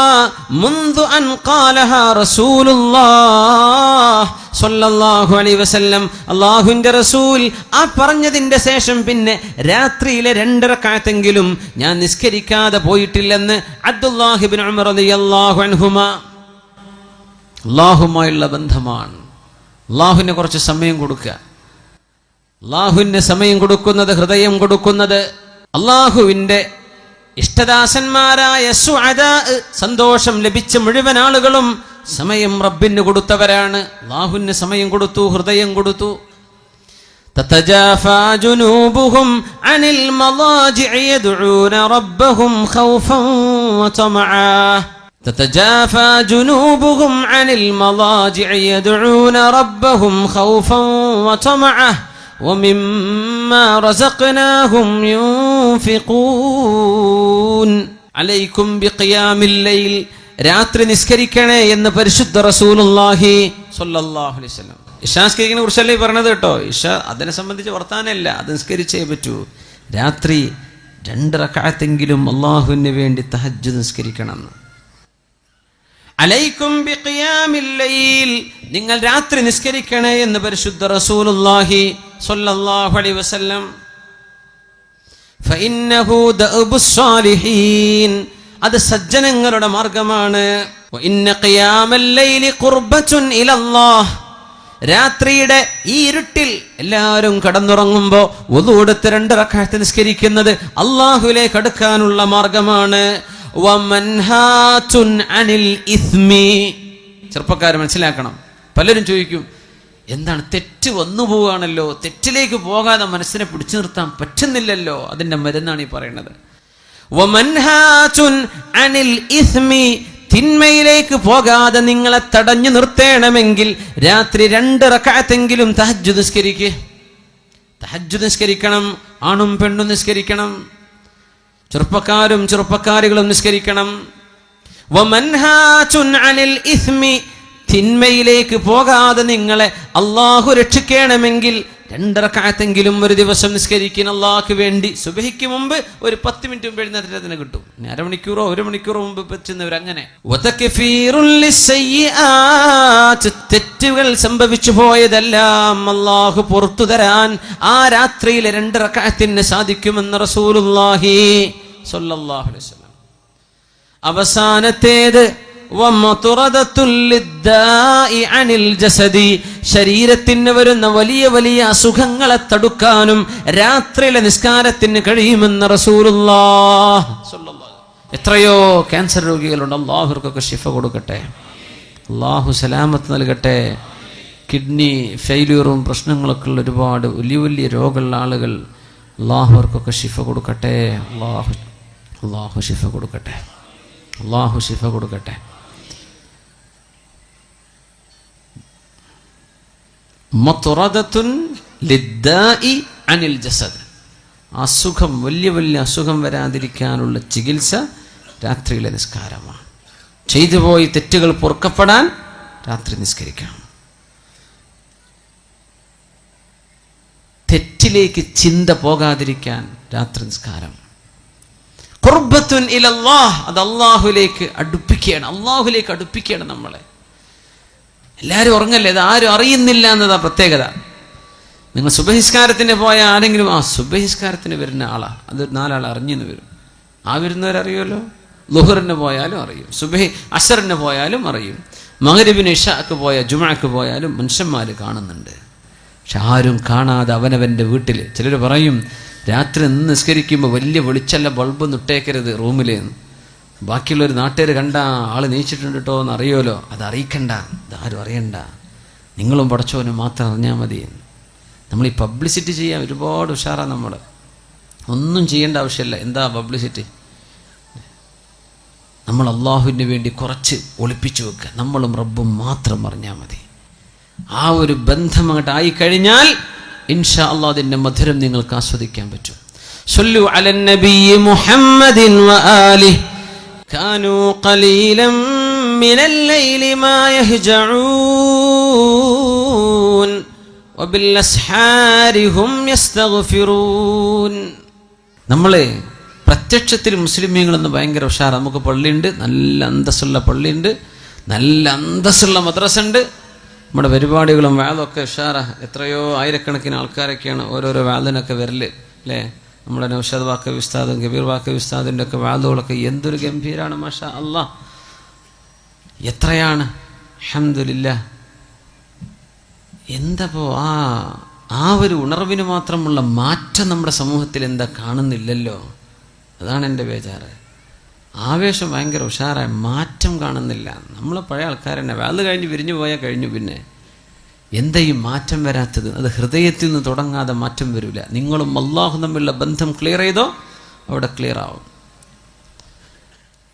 മുൻദു അൻ ഖാലഹാ റസൂലുള്ളാഹ് സ്വല്ലല്ലാഹു അലൈഹി വസല്ലം. അല്ലാഹുവിന്റെ റസൂൽ ആ പറഞ്ഞതിന്റെ ശേഷം പിന്നെ രാത്രിയിലെ 2 റക്അത്തെങ്കിലും ഞാൻ നിസ്കരിക്കാതെ പോയിട്ടില്ലെന്ന് അബ്ദുല്ലാഹി ഇബ്നു ഉമർ റളിയല്ലാഹു അൻഹുമാ. അല്ലാഹുമായുള്ള ബന്ധമാണ്, അള്ളാഹുവിന് കുറച്ച് സമയം കൊടുക്കുക. അള്ളാഹുവിന് സമയം കൊടുക്കുന്നത്, ഹൃദയം കൊടുക്കുന്നത്, അള്ളാഹുവിൻ്റെ ഇഷ്ടദാസന്മാരായ സുഅദാ, സന്തോഷം ലഭിച്ച മുഴുവൻ ആളുകളും സമയം റബ്ബിന് കൊടുത്തവരാണ്. അള്ളാഹുവിന് സമയം കൊടുത്തു, ഹൃദയം കൊടുത്തു. തതജാഫാ ജുനൂബുഹും അനിൽ മളാജിഇ യദ്ഊന റബ്ബഹും ഖൗഫൻ വതമആ. തതജാഫാ ജുനൂബുഹും അനിൽ മളാജിഇ യദ്ഊന റബ്ബഹും ഖൗഫൻ വതമആ വമിമ്മാ റസഖ്നാഹും യുൻഫിഖൂൻ. അലൈക്കും ബിഖിയാമിൽ ലൈൽ, രാത്രി നിസ്കരിക്കണേ എന്ന് പരിശുദ്ധ റസൂലുള്ളാഹി സ്വല്ലല്ലാഹു അലൈഹി വസല്ലം. ഇശാ നിസ്കരിക്കുന്നതിനെ കുറിച്ചല്ലേ പറഞ്ഞത് കേട്ടോ. ഇശ അതിനെ സംബന്ധിച്ച് വർത്താനല്ല, അത് നിസ്കരിച്ചേ പറ്റൂ. രാത്രി 2 റക്അത്തെങ്കിലും അള്ളാഹുവിന് വേണ്ടി തഹജ്ജുദ് നിസ്കരിക്കണം. അലൈക്കും ബിഖിയാമിൽ ലൈൽ, നിങ്ങൾ രാത്രി നിസ്കരിക്കണേ എന്ന് പരിശുദ്ധ റസൂലുള്ളാഹി സ്വല്ലല്ലാഹു അലൈഹി വസല്ലം. ഫഇന്നഹു ദഅബുസ് സാലിഹീൻ, അത് സജ്ജനങ്ങളുടെ മാർഗമാണ്. വഇന്ന ഖിയാമൽ ലൈലി ഖുർബത്തുൻ ഇലല്ലാഹ്, രാത്രിയുടെ ഈ ഇരുട്ടിൽ എല്ലാവരും കടന്നുറങ്ങുമ്പോൾ വുളു എടുത്ത് 2 റക്അത്ത് നിസ്കരിക്കുന്നത് അല്ലാഹുവിലേക്ക് അടുക്കാനുള്ള മാർഗമാണ്. വമൻഹാതുൻ അനിൽ ഇസ്മി, ചെറുപ്പക്കാർ മനസ്സിലാക്കണം. പലരും ചോദിക്കും, എന്താണ് തെറ്റ് വന്നു പോവുകയാണല്ലോ, തെറ്റിലേക്ക് പോകാതെ മനസ്സിനെ പിടിച്ചു നിർത്താൻ പറ്റുന്നില്ലല്ലോ, അതിൻ്റെ മരുന്നാണ് ഈ പറയുന്നത്. വമൻഹാതുൻ അനിൽ ഇസ്മി, തിന്മയിലേക്ക് പോകാതെ നിങ്ങളെ തടഞ്ഞു നിർത്തണമെങ്കിൽ രാത്രി 2 റക്അത്തെങ്കിലും തഹജ്ജുദ് നിസ്കരിക്കുക. തഹജ്ജുദ് നിസ്കരിക്കണം, ആണും പെണ്ണും നിസ്കരിക്കണം, ചെറുപ്പക്കാരും ചെറുപ്പക്കാരികളും നിസ്കരിക്കണം. വമൻഹാതുൻ അനിൽ ഇസ്മി, തിന്മയിലേക്ക് പോകാതെ നിങ്ങളെ അള്ളാഹു രക്ഷിക്കണമെങ്കിൽ 2 റക്അത്തെങ്കിലും ഒരു ദിവസം നിസ്കരിക്കുന്ന അള്ളാഹ്ക്ക് വേണ്ടി. സുബഹിക്ക് മുമ്പ് ഒരു 10 മിനിറ്റ് മുമ്പ് എഴുന്നേറ്റ് അതിനെ കിട്ടും. 1/2 മണിക്കൂറോ 1 മണിക്കൂറോ മുമ്പ് പറ്റുന്നവർ അങ്ങനെ. തെറ്റുകൾ സംഭവിച്ചു പോയതെല്ലാം അള്ളാഹു പുറത്തു തരാൻ ആ രാത്രിയിലെ 2 റക്അത്തിന് സാധിക്കുമെന്ന് റസൂലുള്ളാഹി സ്വല്ലല്ലാഹു അലൈഹി വസല്ലം. അവസാനത്തേത് ശരീരത്തിന് വരുന്ന വലിയ വലിയ അസുഖങ്ങളെ തടുക്കാനും രാത്രിയിലെ നിസ്കാരത്തിന് കഴിയുമെന്ന് റസൂലുള്ളാഹ് സ്വല്ലല്ലാഹു. എത്രയോ ക്യാൻസർ രോഗികളുണ്ട്, അള്ളാഹുർക്കൊക്കെ ശിഫ കൊടുക്കട്ടെ, അള്ളാഹു സലാമത്ത് നൽകട്ടെ. കിഡ്നി ഫെയിലിയറും പ്രശ്നങ്ങളൊക്കെ ഉള്ള ഒരുപാട് വലിയ വലിയ രോഗമുള്ള ആളുകൾ, അള്ളാഹുർക്കൊക്കെ ശിഫ കൊടുക്കട്ടെ. അള്ളാഹു ശിഫ കൊടുക്കട്ടെ, അള്ളാഹു ശിഫ കൊടുക്കട്ടെ. മത്റദത്തുൻ ലിദ്ദാഇ അനിൽ ജസദ്, അസുഖം, വലിയ വലിയ അസുഖം വരാതിരിക്കാനുള്ള ചികിത്സ രാത്രിയിലെ നിസ്കാരമാണ്. ചെയ്തുപോയി തെറ്റുകൾ പൊറുക്കപ്പെടാൻ രാത്രി നിസ്കരിക്കണം. തെറ്റിലേക്ക് ചിന്ത പോകാതിരിക്കാൻ രാത്രി നിസ്കാരം. ഖുർബത്തുൻ ഇലല്ലാഹ്, അത് അള്ളാഹുലേക്ക് അടുപ്പിക്കുകയാണ്, അള്ളാഹുലേക്ക് അടുപ്പിക്കുകയാണ് നമ്മളെ. എല്ലാവരും ഉറങ്ങല്ലേ, അത് ആരും അറിയുന്നില്ല എന്നതാ പ്രത്യേകത. നിങ്ങൾ സുബഹിസ്കാരത്തിന് പോയ ആരെങ്കിലും സുബഹിസ്കാരത്തിന് വരുന്ന ആളാ, അത് 4 ആൾ അറിഞ്ഞെന്ന് വരും. ആ വരുന്നവരറിയുമല്ലോ. ളുഹറിന് പോയാലും അറിയും, സുബഹി അസറിന് പോയാലും അറിയും, മഗ്രിബിന് ഇശാക്ക് പോയ ജുമുഅക്ക് പോയാലും മനുഷ്യന്മാർ കാണുന്നുണ്ട്. പക്ഷെ ആരും കാണാതെ അവനവൻ്റെ വീട്ടിൽ. ചിലർ പറയും രാത്രി നിസ്കരിക്കുമ്പോൾ വലിയ വെളിച്ചല്ല, ബൾബൊന്നും ഇട്ടേക്കരുത് റൂമിൽ. ബാക്കിയുള്ളൊരു നാട്ടുകാർ കണ്ട ആൾ നീച്ചിട്ടുണ്ട് കേട്ടോ എന്ന് അറിയുമല്ലോ, അത് അറിയിക്കണ്ട, ഇതാരും അറിയണ്ട, നിങ്ങളും പടച്ചവനും മാത്രം അറിഞ്ഞാൽ മതി. നമ്മൾ ഈ പബ്ലിസിറ്റി ചെയ്യാൻ ഒരുപാട് ഉഷാറാണ്. നമ്മൾ ഒന്നും ചെയ്യേണ്ട ആവശ്യമില്ല. എന്താ പബ്ലിസിറ്റി? നമ്മൾ അള്ളാഹുവിന് വേണ്ടി കുറച്ച് ഒളിപ്പിച്ചു വെക്കുക, നമ്മളും റബ്ബും മാത്രം അറിഞ്ഞാൽ മതി. ആ ഒരു ബന്ധം അങ്ങോട്ട് ആയിക്കഴിഞ്ഞാൽ ഇൻഷാ അല്ലാഹ് അതിൻ്റെ മധുരം നിങ്ങൾക്ക് ആസ്വദിക്കാൻ പറ്റും. സ്വല്ലു അലൻ നബിയ്യി മുഹമ്മദിൻ വആലിഹി കാനൂ ഖലീലൻ മിനൽ ലൈലി മാ യഹ്ജഊൻ വബിൽ അസ്ഹാരി ഹും യസ്തഗ്ഫിറൂൻ. നമ്മൾ പ്രത്യക്ഷത്തിൽ മുസ്ലിമീങ്ങളെന്ന് ഭയങ്കര ഉഷാർ. നമുക്ക് പള്ളിയുണ്ട്, നല്ല അന്തസ്സുള്ള പള്ളിയുണ്ട്, നല്ല അന്തസ്സുള്ള മദ്രസ ഉണ്ട്. നമ്മുടെ പരിപാടികളും വാദമൊക്കെ ഉഷാറാ. എത്രയോ ആയിരക്കണക്കിന് ആൾക്കാരൊക്കെയാണ് ഓരോരോ വാദിനൊക്കെ വരല് അല്ലേ. നമ്മുടെ നൗഷാദ് വാക്കവി ഉസ്താദും കബീർ വാക്കവി ഉസ്താദിൻ്റെ ഒക്കെ വാദുകളൊക്കെ എന്തൊരു ഗംഭീരാണ്, മാഷാ അല്ലാ. എത്രയാണ്, അൽഹംദുലില്ലാഹ്. എന്തപ്പോ ആ ഒരു ഉണർവിന് മാത്രമുള്ള മാറ്റം നമ്മുടെ സമൂഹത്തിൽ എന്താ കാണുന്നില്ലല്ലോ. അതാണ് എൻ്റെ ബേജാറ്. ആവേശം ഭയങ്കര ഉഷാറായ മാറ്റം കാണുന്നില്ല. നമ്മൾ പഴയ ആൾക്കാരെന്നെ അത് കഴിഞ്ഞ് വിരിഞ്ഞു പോയാൽ കഴിഞ്ഞു. പിന്നെ എന്താ ഈ മാറ്റം വരാത്തത്? അത് ഹൃദയത്തിൽ നിന്ന് തുടങ്ങാതെ മാറ്റം വരില്ല. നിങ്ങളും അള്ളാഹു തമ്മിലുള്ള ബന്ധം ക്ലിയർ ചെയ്തോ, അവിടെ ക്ലിയർ ആവും.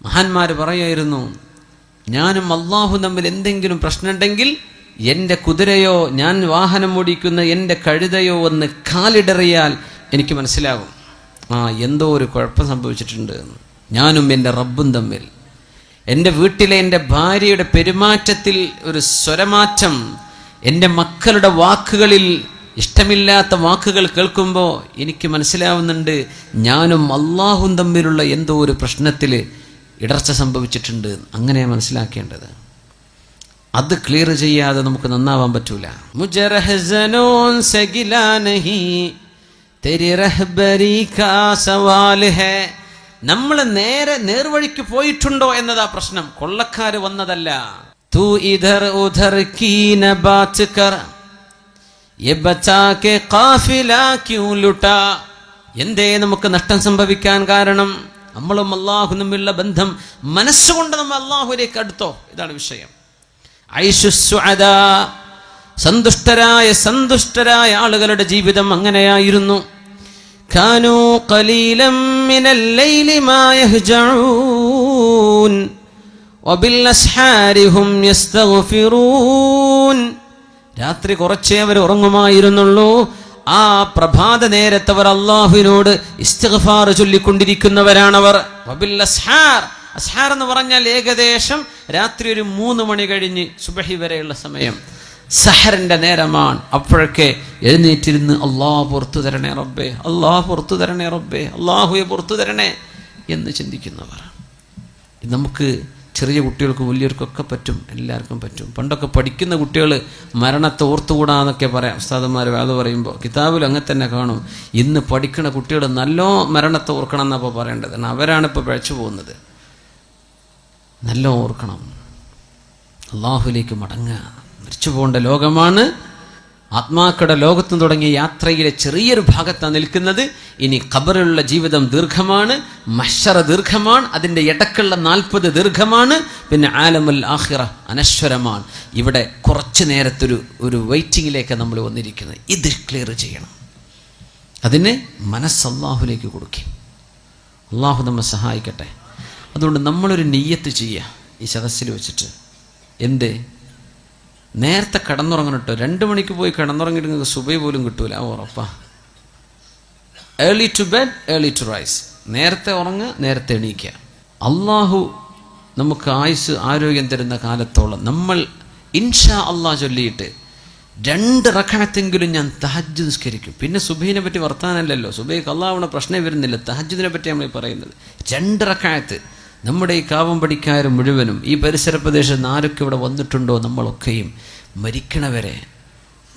മഹാന്മാർ പറയായിരുന്നു, ഞാനും അള്ളാഹു തമ്മിൽ എന്തെങ്കിലും പ്രശ്നമുണ്ടെങ്കിൽ എൻ്റെ കുതിരയോ ഞാൻ വാഹനം ഓടിക്കുന്ന എൻ്റെ കഴുതയോ ഒന്ന് കാലിടറിയാൽ എനിക്ക് മനസ്സിലാകും എന്തോ ഒരു കുഴപ്പം സംഭവിച്ചിട്ടുണ്ട് എന്ന്. ഞാനും എൻ്റെ റബ്ബും തമ്മിൽ, എൻ്റെ വീട്ടിലെ എൻ്റെ ഭാര്യയുടെ പെരുമാറ്റത്തിൽ ഒരു സ്വരമാറ്റം, എൻ്റെ മക്കളുടെ വാക്കുകളിൽ ഇഷ്ടമില്ലാത്ത വാക്കുകൾ കേൾക്കുമ്പോൾ എനിക്ക് മനസ്സിലാവുന്നുണ്ട് ഞാനും അള്ളാഹും തമ്മിലുള്ള എന്തോ ഒരു പ്രശ്നത്തിൽ ഇടർച്ച സംഭവിച്ചിട്ടുണ്ട്. അങ്ങനെ മനസ്സിലാക്കേണ്ടത്. അത് ക്ലിയർ ചെയ്യാതെ നമുക്ക് നന്നാവാൻ പറ്റൂല. നമ്മൾ നേർവഴിക്ക് പോയിട്ടുണ്ടോ എന്നതാ പ്രശ്നം. കൊള്ളക്കാര് വന്നതല്ല. തൂ ഇധർ ഉധർ കീ ന ബാത് കർ യേ ബച്ചാ കെ ഖാഫില ക്യൂ ലുട്ടാ. എന്തേ നമുക്ക് നഷ്ടം സംഭവിക്കാൻ കാരണം? നമ്മളും അള്ളാഹു തമ്മിലുള്ള ബന്ധം മനസ്സുകൊണ്ട് നമ്മൾ അള്ളാഹുവിലേക്ക് അടുത്തോ? ഇതാണ് വിഷയം. ഐശുസ്സുഅദാ, സന്തുഷ്ടരായ ആളുകളുടെ ജീവിതം അങ്ങനെയായിരുന്നു. കാനൂ ഖലീലം മിനൽ ലൈലി മാ യഹ്ജഊൻ വബിൽ അസ്ഹാരി ഹും യസ്തഗ്ഫിറൂൻ. രാത്രി കുറച്ചേ അവർ ഉറങ്ങുമായിരുന്നുള്ളൂ. ആ പ്രഭാത നേരത്ത് അവർ അള്ളാഹുവിനോട് ഇസ്തിഗ്ഫാർ ചൊല്ലിക്കൊണ്ടിരിക്കുന്നവരാണവർ. വബിൽ അസ്ഹാർ, അസ്ഹാർ എന്ന് പറഞ്ഞാൽ ഏകദേശം രാത്രി ഒരു 3 മണി കഴിഞ്ഞ് സുബഹി വരെയുള്ള സമയം, സഹറിന്റെ നേരമാണ്. അപ്പോഴൊക്കെ എഴുന്നേറ്റിരുന്ന് അള്ളാഹു പുറത്തു തരണേ റബ്ബേ, അള്ളാഹു പുറത്തു തരണേ റബ്ബേ, അള്ളാഹുവെ പുറത്തു തരണേ എന്ന് ചിന്തിക്കുന്നവർ. നമുക്ക് ചെറിയ കുട്ടികൾക്കും വലിയവർക്കൊക്കെ പറ്റും, എല്ലാവർക്കും പറ്റും. പണ്ടൊക്കെ പഠിക്കുന്ന കുട്ടികൾ മരണത്തെ ഓർത്തുകൂടാന്നൊക്കെ പറയാം ഉസ്താദന്മാർ അത് പറയുമ്പോൾ. കിതാബിൽ അങ്ങനെ തന്നെ കാണും. ഇന്ന് പഠിക്കുന്ന കുട്ടികൾ നല്ലോ മരണത്തെ ഓർക്കണം എന്നപ്പോൾ പറയേണ്ടത്. കാരണം അവരാണിപ്പോൾ പിഴച്ചു പോകുന്നത്. നല്ല ഓർക്കണം, അള്ളാഹുലേക്ക് മടങ്ങുക. മരിച്ചു പോകേണ്ട ലോകമാണ്. ആത്മാക്കളുടെ ലോകത്ത് തുടങ്ങിയ യാത്രയിലെ ചെറിയൊരു ഭാഗത്താണ് നിൽക്കുന്നത്. ഇനി ഖബറിലുള്ള ജീവിതം ദീർഘമാണ്, മഹ്ശറ ദീർഘമാണ്, അതിൻ്റെ ഇടക്കുള്ള 40 ദീർഘമാണ്, പിന്നെ ആലമുൽ ആഖിറ അനശ്വരമാണ്. ഇവിടെ കുറച്ച് നേരത്തൊരു വെയിറ്റിങ്ങിലേക്ക് നമ്മൾ വന്നിരിക്കുന്നത്. ഇത് ക്ലിയർ ചെയ്യണം. അതിന് മനസ്സ് അള്ളാഹുലേക്ക് കൊടുക്കും. അള്ളാഹു നമ്മെ സഹായിക്കട്ടെ. അതുകൊണ്ട് നമ്മളൊരു നിയ്യത്ത് ചെയ്യുക ഈ സദസ്സിൽ വെച്ചിട്ട്. എന്ത്? നേരത്തെ കിടന്നുറങ്ങണം കേട്ടോ. 2 മണിക്ക് പോയി കിടന്നുറങ്ങിയിട്ട് നിങ്ങൾക്ക് സുബഹി പോലും കിട്ടൂല, ഉറപ്പാ. Early to bed early to rise. നേരത്തെ ഉറങ്ങുക, നേരത്തെ എണീക്കുക. അള്ളാഹു നമുക്ക് ആയുസ് ആരോഗ്യം തരുന്ന കാലത്തോളം നമ്മൾ ഇൻഷാ അള്ളാഹ് ചൊല്ലിയിട്ട് 2 റക്അത്തെങ്കിലും ഞാൻ തഹജ്ജുദ് നിസ്കരിക്കും. പിന്നെ സുബഹിനെ പറ്റി വർത്താനല്ലല്ലോ, സുബഹിക്ക് അള്ളാഹുവിന് പ്രശ്നം വരുന്നില്ല. തഹജ്ജുദിനെ പറ്റി നമ്മൾ പറയുന്നത് 2 റക്അത്ത്. നമ്മുടെ ഈ കാവമ്പടിക്കാർ മുഴുവനും ഈ പരിസര പ്രദേശത്ത് ആരൊക്കെ ഇവിടെ വന്നിട്ടുണ്ടോ നമ്മളൊക്കെയും മരിക്കണവരെ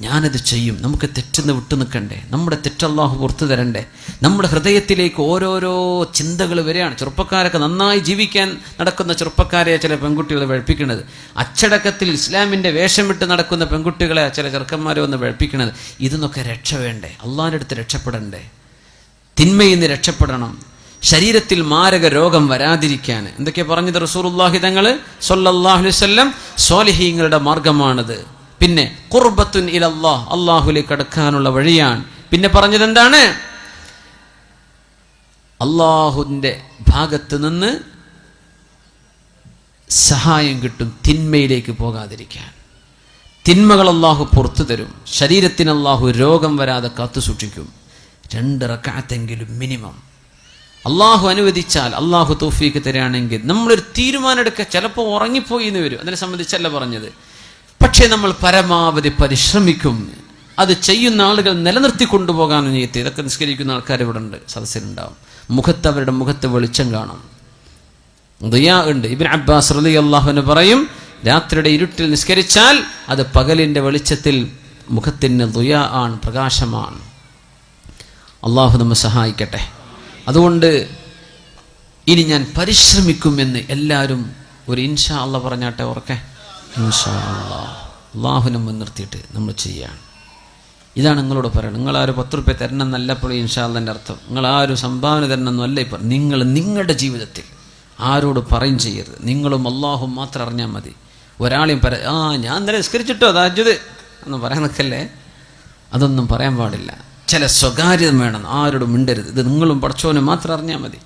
ഞാനത് ചെയ്യും. നമുക്ക് തെറ്റെന്ന് വിട്ടു നിൽക്കണ്ടേ? നമ്മുടെ തെറ്റല്ലാഹു പുറത്തു തരണ്ടേ? നമ്മുടെ ഹൃദയത്തിലേക്ക് ഓരോരോ ചിന്തകൾ വരികയാണ്. ചെറുപ്പക്കാരൊക്കെ നന്നായി ജീവിക്കാൻ നടക്കുന്ന ചെറുപ്പക്കാരെ ചില പെൺകുട്ടികളെ വെളുപ്പിക്കുന്നത്, അച്ചടക്കത്തിൽ ഇസ്ലാമിൻ്റെ വേഷം വിട്ട് നടക്കുന്ന പെൺകുട്ടികളെ ചില ചെറുക്കന്മാരെ ഒന്ന് വെളുപ്പിക്കുന്നത്. ഇതിന്നൊക്കെ രക്ഷ വേണ്ടേ? അള്ളാഹിൻ്റെ അടുത്ത് രക്ഷപ്പെടണ്ടേ? തിന്മയിൽ നിന്ന് രക്ഷപ്പെടണം. ശരീരത്തിൽ മാരക രോഗം വരാതിരിക്കാൻ എന്തൊക്കെയാ പറഞ്ഞത് റസൂലുള്ളാഹി തങ്ങൾ സ്വല്ലല്ലാഹു അലൈഹി വസല്ലം? സ്വാലിഹീങ്ങളുടെ മാർഗമാണത്. പിന്നെ ഖുർബത്തുൻ ഇലല്ലാഹ്, അള്ളാഹുലേക്ക് അടുക്കാനുള്ള വഴിയാണ്. പിന്നെ പറഞ്ഞത് എന്താണ്? അള്ളാഹുവിൻ്റെ ഭാഗത്ത് നിന്ന് സഹായം കിട്ടും തിന്മയിലേക്ക് പോകാതിരിക്കാൻ. തിന്മകൾ അള്ളാഹു പുറത്തു തരും. ശരീരത്തിന് അള്ളാഹു രോഗം വരാതെ കാത്തു സൂക്ഷിക്കും. 2 റക്അത്തെങ്കിലും മിനിമം. അള്ളാഹു അനുവദിച്ചാൽ, അള്ളാഹു തൗഫീക്ക് തരികയാണെങ്കിൽ നമ്മളൊരു തീരുമാനം എടുക്കുക. ചിലപ്പോൾ ഉറങ്ങിപ്പോയി എന്ന് വരും, അതിനെ സംബന്ധിച്ചല്ല പറഞ്ഞത്. പക്ഷേ നമ്മൾ പരമാവധി പരിശ്രമിക്കും. അത് ചെയ്യുന്ന ആളുകൾ നിലനിർത്തി കൊണ്ടുപോകാൻ നീയത്ത്. ഇതൊക്കെ നിസ്കരിക്കുന്ന ആൾക്കാർ ഇവിടെ ഉണ്ട്, സദസ്സിലുണ്ടാവും. അവരുടെ മുഖത്ത് വെളിച്ചം കാണും, ദുആ ഉണ്ട്. ഇബ്നു അബ്ബാസ് റളിയല്ലാഹു അൻഹു പറയും, രാത്രിയുടെ ഇരുട്ടിൽ നിസ്കരിച്ചാൽ അത് പകലിൻ്റെ വെളിച്ചത്തിൽ മുഖത്തിന് ദുആ ആണ്, പ്രകാശമാണ്. അള്ളാഹു നമ്മെ സഹായിക്കട്ടെ. അതുകൊണ്ട് ഇനി ഞാൻ പരിശ്രമിക്കുമെന്ന് എല്ലാവരും ഒരു ഇൻഷാ അല്ലാഹ് പറഞ്ഞാട്ടെ. ഓർക്കെ, ഇൻഷാ അല്ലാഹ്. അള്ളാഹുവിനെ മുൻനിർത്തിയിട്ട് നമ്മൾ ചെയ്യുകയാണ്. ഇതാണ് നിങ്ങളോട് പറയുന്നത്. നിങ്ങൾ ആ ഒരു 10 റുപ്യ തരണം എന്നല്ലപ്പോഴും ഇൻഷാ അല്ലാഹ് സംഭാവന തരണം. നിങ്ങൾ ആ ഒരു സംഭാവന തരണം എന്നല്ല ഇപ്പോൾ. നിങ്ങൾ നിങ്ങളുടെ ജീവിതത്തിൽ ആരോട് പറയും ചെയ്യരുത്. നിങ്ങളും അള്ളാഹും മാത്രം അറിഞ്ഞാൽ മതി. ഒരാളെയും ഞാൻ ഇന്നലെ നിസ്കരിച്ചിട്ടോ തഹജ്ജുദ് ഒന്നും പറയാൻ നിൽക്കല്ലേ. അതൊന്നും പറയാൻ പാടില്ല. ചില സ്വകാര്യത വേണം. ആരോടും മിണ്ടരുത്. ഇത് നിങ്ങളും പടച്ചോനും മാത്രം അറിഞ്ഞാൽ മതി.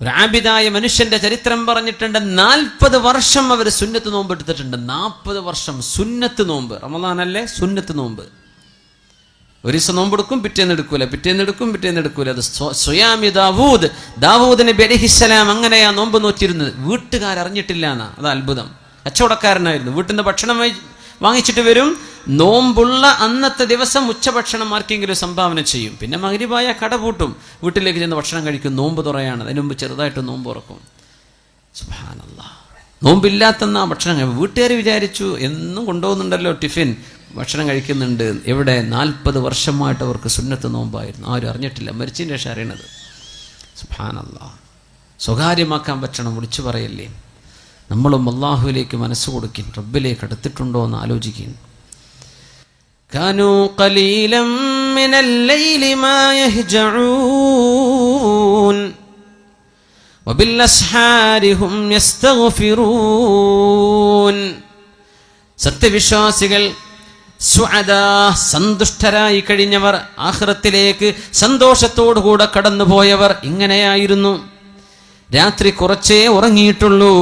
ഒരു ആബിദായ മനുഷ്യന്റെ ചരിത്രം പറഞ്ഞിട്ടുണ്ട്. 40 വർഷം അവർ സുന്നത്ത് നോമ്പ് എടുത്തിട്ടുണ്ട്. 40 വർഷം സുന്നത്ത് നോമ്പ്. റമദാനല്ലേ സുന്നത്ത് നോമ്പ്. ഒരു ദിവസം നോമ്പെടുക്കും, പിറ്റേന്ന് എടുക്കൂല. അത് സ്വയാമി ദാവൂദ് നബി അലൈഹിസ്സലാം അങ്ങനെയാ നോമ്പ് നോറ്റിരുന്നത്. വീട്ടുകാരറിഞ്ഞിട്ടില്ല എന്നാ. അത് അത്ഭുതം. കച്ചവടക്കാരനായിരുന്നു. വീട്ടിൽ നിന്ന് ഭക്ഷണം വാങ്ങിച്ചിട്ട് വരും. നോമ്പുള്ള അന്നത്തെ ദിവസം ഉച്ചഭക്ഷണം ആർക്കെങ്കിലും സംഭാവന ചെയ്യും. പിന്നെ മഗ്‌രിബായ കട പൂട്ടും, വീട്ടിലേക്ക് ചെന്ന് ഭക്ഷണം കഴിക്കും. നോമ്പ് തുറയാണ്. അതിന് മുമ്പ് ചെറുതായിട്ട് നോമ്പ് തുറക്കും. സുബ്ഹാനല്ലാഹ്. നോമ്പില്ലാത്തെന്നാ ഭക്ഷണം. വീട്ടുകാർ വിചാരിച്ചു എന്നും കൊണ്ടുപോകുന്നുണ്ടല്ലോ ടിഫിൻ, ഭക്ഷണം കഴിക്കുന്നുണ്ട്. എവിടെ? 40 വർഷമായിട്ട് അവർക്ക് സുന്നത്ത് നോമ്പായിരുന്നു. ആരും അറിഞ്ഞിട്ടില്ല. മരിച്ചതിന് ശേഷം അറിയണത്. സുബ്ഹാനല്ലാഹ്. സ്വകാര്യമാക്കാൻ പറ്റണം. വിളിച്ചു പറയല്ലേ. നമ്മളും അല്ലാഹുവിലേക്ക് മനസ്സ് കൊടുക്കും. റബ്ബിലേക്ക് അടുത്തിട്ടുണ്ടോ എന്ന് ആലോചിക്കും. كانوا قليلا من الليل ما يهجعون وبالأسحار هم يستغفرون. സത്യവിശ്വാസികൾ സന്തുഷ്ടരായി കഴിഞ്ഞവർ, ആഖിറത്തിലേക്ക് സന്തോഷത്തോടുകൂടെ കടന്നുപോയവർ ഇങ്ങനെയായിരുന്നു. രാത്രി കുറച്ചേ ഉറങ്ങിയിട്ടുള്ളൂ.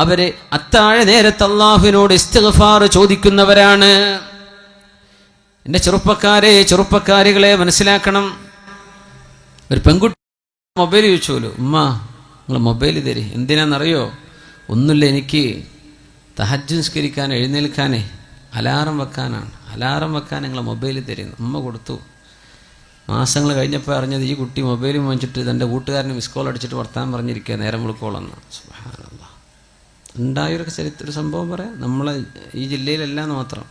അവര് അത്താഴ നേരത്ത് അല്ലാഹുവിനോട് ഇസ്തിഗ്ഫാർ ചോദിക്കുന്നവരാണ്. എൻ്റെ ചെറുപ്പക്കാരികളെ മനസ്സിലാക്കണം. ഒരു പെൺകുട്ടി മൊബൈൽ ചോദിച്ചോലു, ഉമ്മ നിങ്ങൾ മൊബൈൽ തരി. എന്തിനാണെന്നറിയോ? ഒന്നുമില്ല, എനിക്ക് തഹജ്ജുദ് നിസ്കരിക്കാൻ എഴുന്നേൽക്കാനേ അലാറം വെക്കാനാണ്. അലാറം വെക്കാൻ നിങ്ങൾ മൊബൈൽ തരുന്നു. ഉമ്മ കൊടുത്തു. മാസങ്ങൾ കഴിഞ്ഞപ്പോൾ അറിഞ്ഞത് ഈ കുട്ടി മൊബൈൽ വാങ്ങിച്ചിട്ട് തൻ്റെ കൂട്ടുകാരന് മിസ് കോൾ അടിച്ചിട്ട് വർത്താനം പറഞ്ഞിരിക്കുക നേരം വിളിക്കോളെന്ന്. സുബ്ഹാനല്ലാഹ്. ഉണ്ടായൊരു ചരിത്ര സംഭവം പറയാം. നമ്മളെ ഈ ജില്ലയിലല്ലാന്ന് മാത്രം.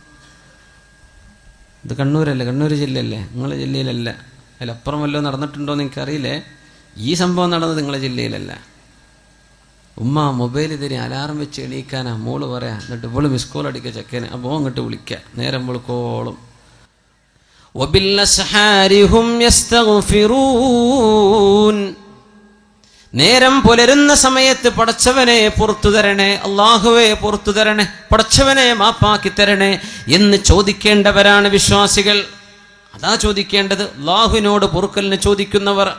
ഇത് കണ്ണൂരല്ലേ, കണ്ണൂർ ജില്ലയല്ലേ, നിങ്ങളെ ജില്ലയിലല്ല. അതിലപ്പുറം വല്ലതും നടന്നിട്ടുണ്ടോ എന്ന് എനിക്കറിയില്ലേ. ഈ സംഭവം നടന്നത് നിങ്ങളെ ജില്ലയിലല്ല. ഉമ്മ മൊബൈൽ തരി, അലാറം വെച്ച് എണീക്കാനാ മോള് പറയാ. എന്നിട്ട് ഇവള് മിസ് കോൾ അടിക്കുക ചെക്കന്. അപ്പോൾ അങ്ങോട്ട് വിളിക്കുക നേരം വിളിക്കോളും. നേരം പുലരുന്ന സമയത്ത് പടച്ചവനെ പുറത്തു തരണേ, അള്ളാഹുവെ പുറത്തു തരണേ, പടച്ചവനെ മാപ്പാക്കി തരണേ എന്ന് ചോദിക്കേണ്ടവരാണ് വിശ്വാസികൾ. അതാ ചോദിക്കേണ്ടത്. അള്ളാഹുവിനോട് പൊറുക്കലിന് ചോദിക്കുന്നവർ.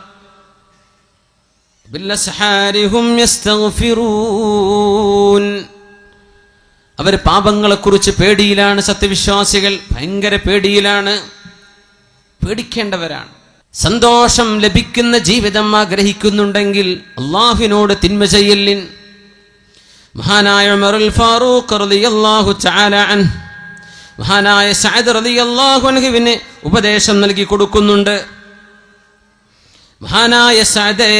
അവർ പാപങ്ങളെക്കുറിച്ച് പേടിയിലാണ്. സത്യവിശ്വാസികൾ ഭയങ്കര പേടിയിലാണ്. പേടിക്കേണ്ടവരാണ്. സന്തോഷം ലഭിക്കുന്ന ജീവിതം ആഗ്രഹിക്കുന്നുണ്ടെങ്കിൽ അള്ളാഹുവിനോട് തിന്മ ചെയ്യലിൻ. മഹാനായ ഉമറുൽ ഫാറൂഖ് റളിയല്ലാഹു തആല അൻഹു മഹാനായ സഅദ് റളിയല്ലാഹു അൻഹുവിന് ഉപദേശം നൽകി കൊടുക്കുന്നുണ്ട്. മഹാനായ സഅദേ,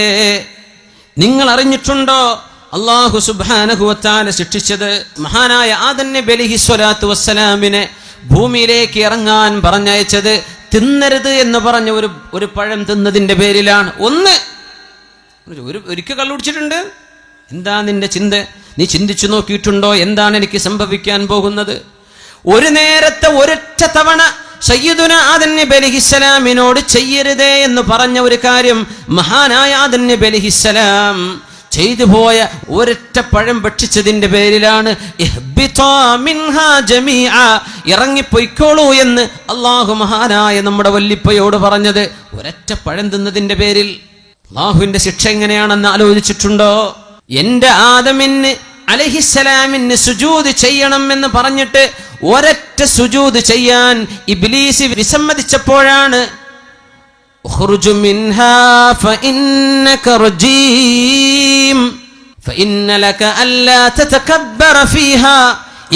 നിങ്ങൾ അറിഞ്ഞിട്ടുണ്ടോ അല്ലാഹു സുബ്ഹാനഹു വ തആല ശിക്ഷിച്ചത് മഹാനായ ആദം നബി അലൈഹി സ്വലാത്തു വസ്സലാമിനെ ഭൂമിയിലേക്ക് ഇറങ്ങാൻ പറഞ്ഞയച്ചത് തിന്നരുത് എന്ന് പറഞ്ഞ ഒരു പഴം തിന്നതിന്റെ പേരിലാണ്. ഒരിക്കൽ കള്ളുടിച്ചിട്ടുണ്ട്. എന്താ നിന്റെ ചിന്ത? നീ ചിന്തിച്ചു നോക്കിയിട്ടുണ്ടോ എന്താണ് എനിക്ക് സംഭവിക്കാൻ പോകുന്നത്? ഒരു നേരത്തെ ഒരൊറ്റ തവണ സയ്യിദുന ആദം നബി അലൈഹിസ്സലാമിനോട് ചെയ്യരുതേ എന്ന് പറഞ്ഞ ഒരു കാര്യം മഹാനായ ആദം നബി അലൈഹിസ്സലാം ചെയ്തു പോയ ഒരൊറ്റ പഴം ഭക്ഷിച്ചതിന്റെ പേരിലാണ് ഇറങ്ങിപ്പോയിക്കോളൂ എന്ന് അള്ളാഹു മഹാനായ നമ്മുടെ വല്ലിപ്പയോട് പറഞ്ഞത്. ഒരൊറ്റ പഴം തിന്നതിന്റെ പേരിൽ. അള്ളാഹുവിന്റെ ശിക്ഷ എങ്ങനെയാണെന്ന് ആലോചിച്ചിട്ടുണ്ടോ? എന്റെ ആദമിന് അലൈഹിസ്സലാമിന് സുജൂദ് ചെയ്യണം എന്ന് പറഞ്ഞിട്ട് ഒരൊറ്റ സുജൂദ് ചെയ്യാൻ ഇബ്ലീസ് വിസമ്മതിച്ചപ്പോഴാണ് اخرج منها فإنك رجيم فإن لك ألا تتكبر فيها.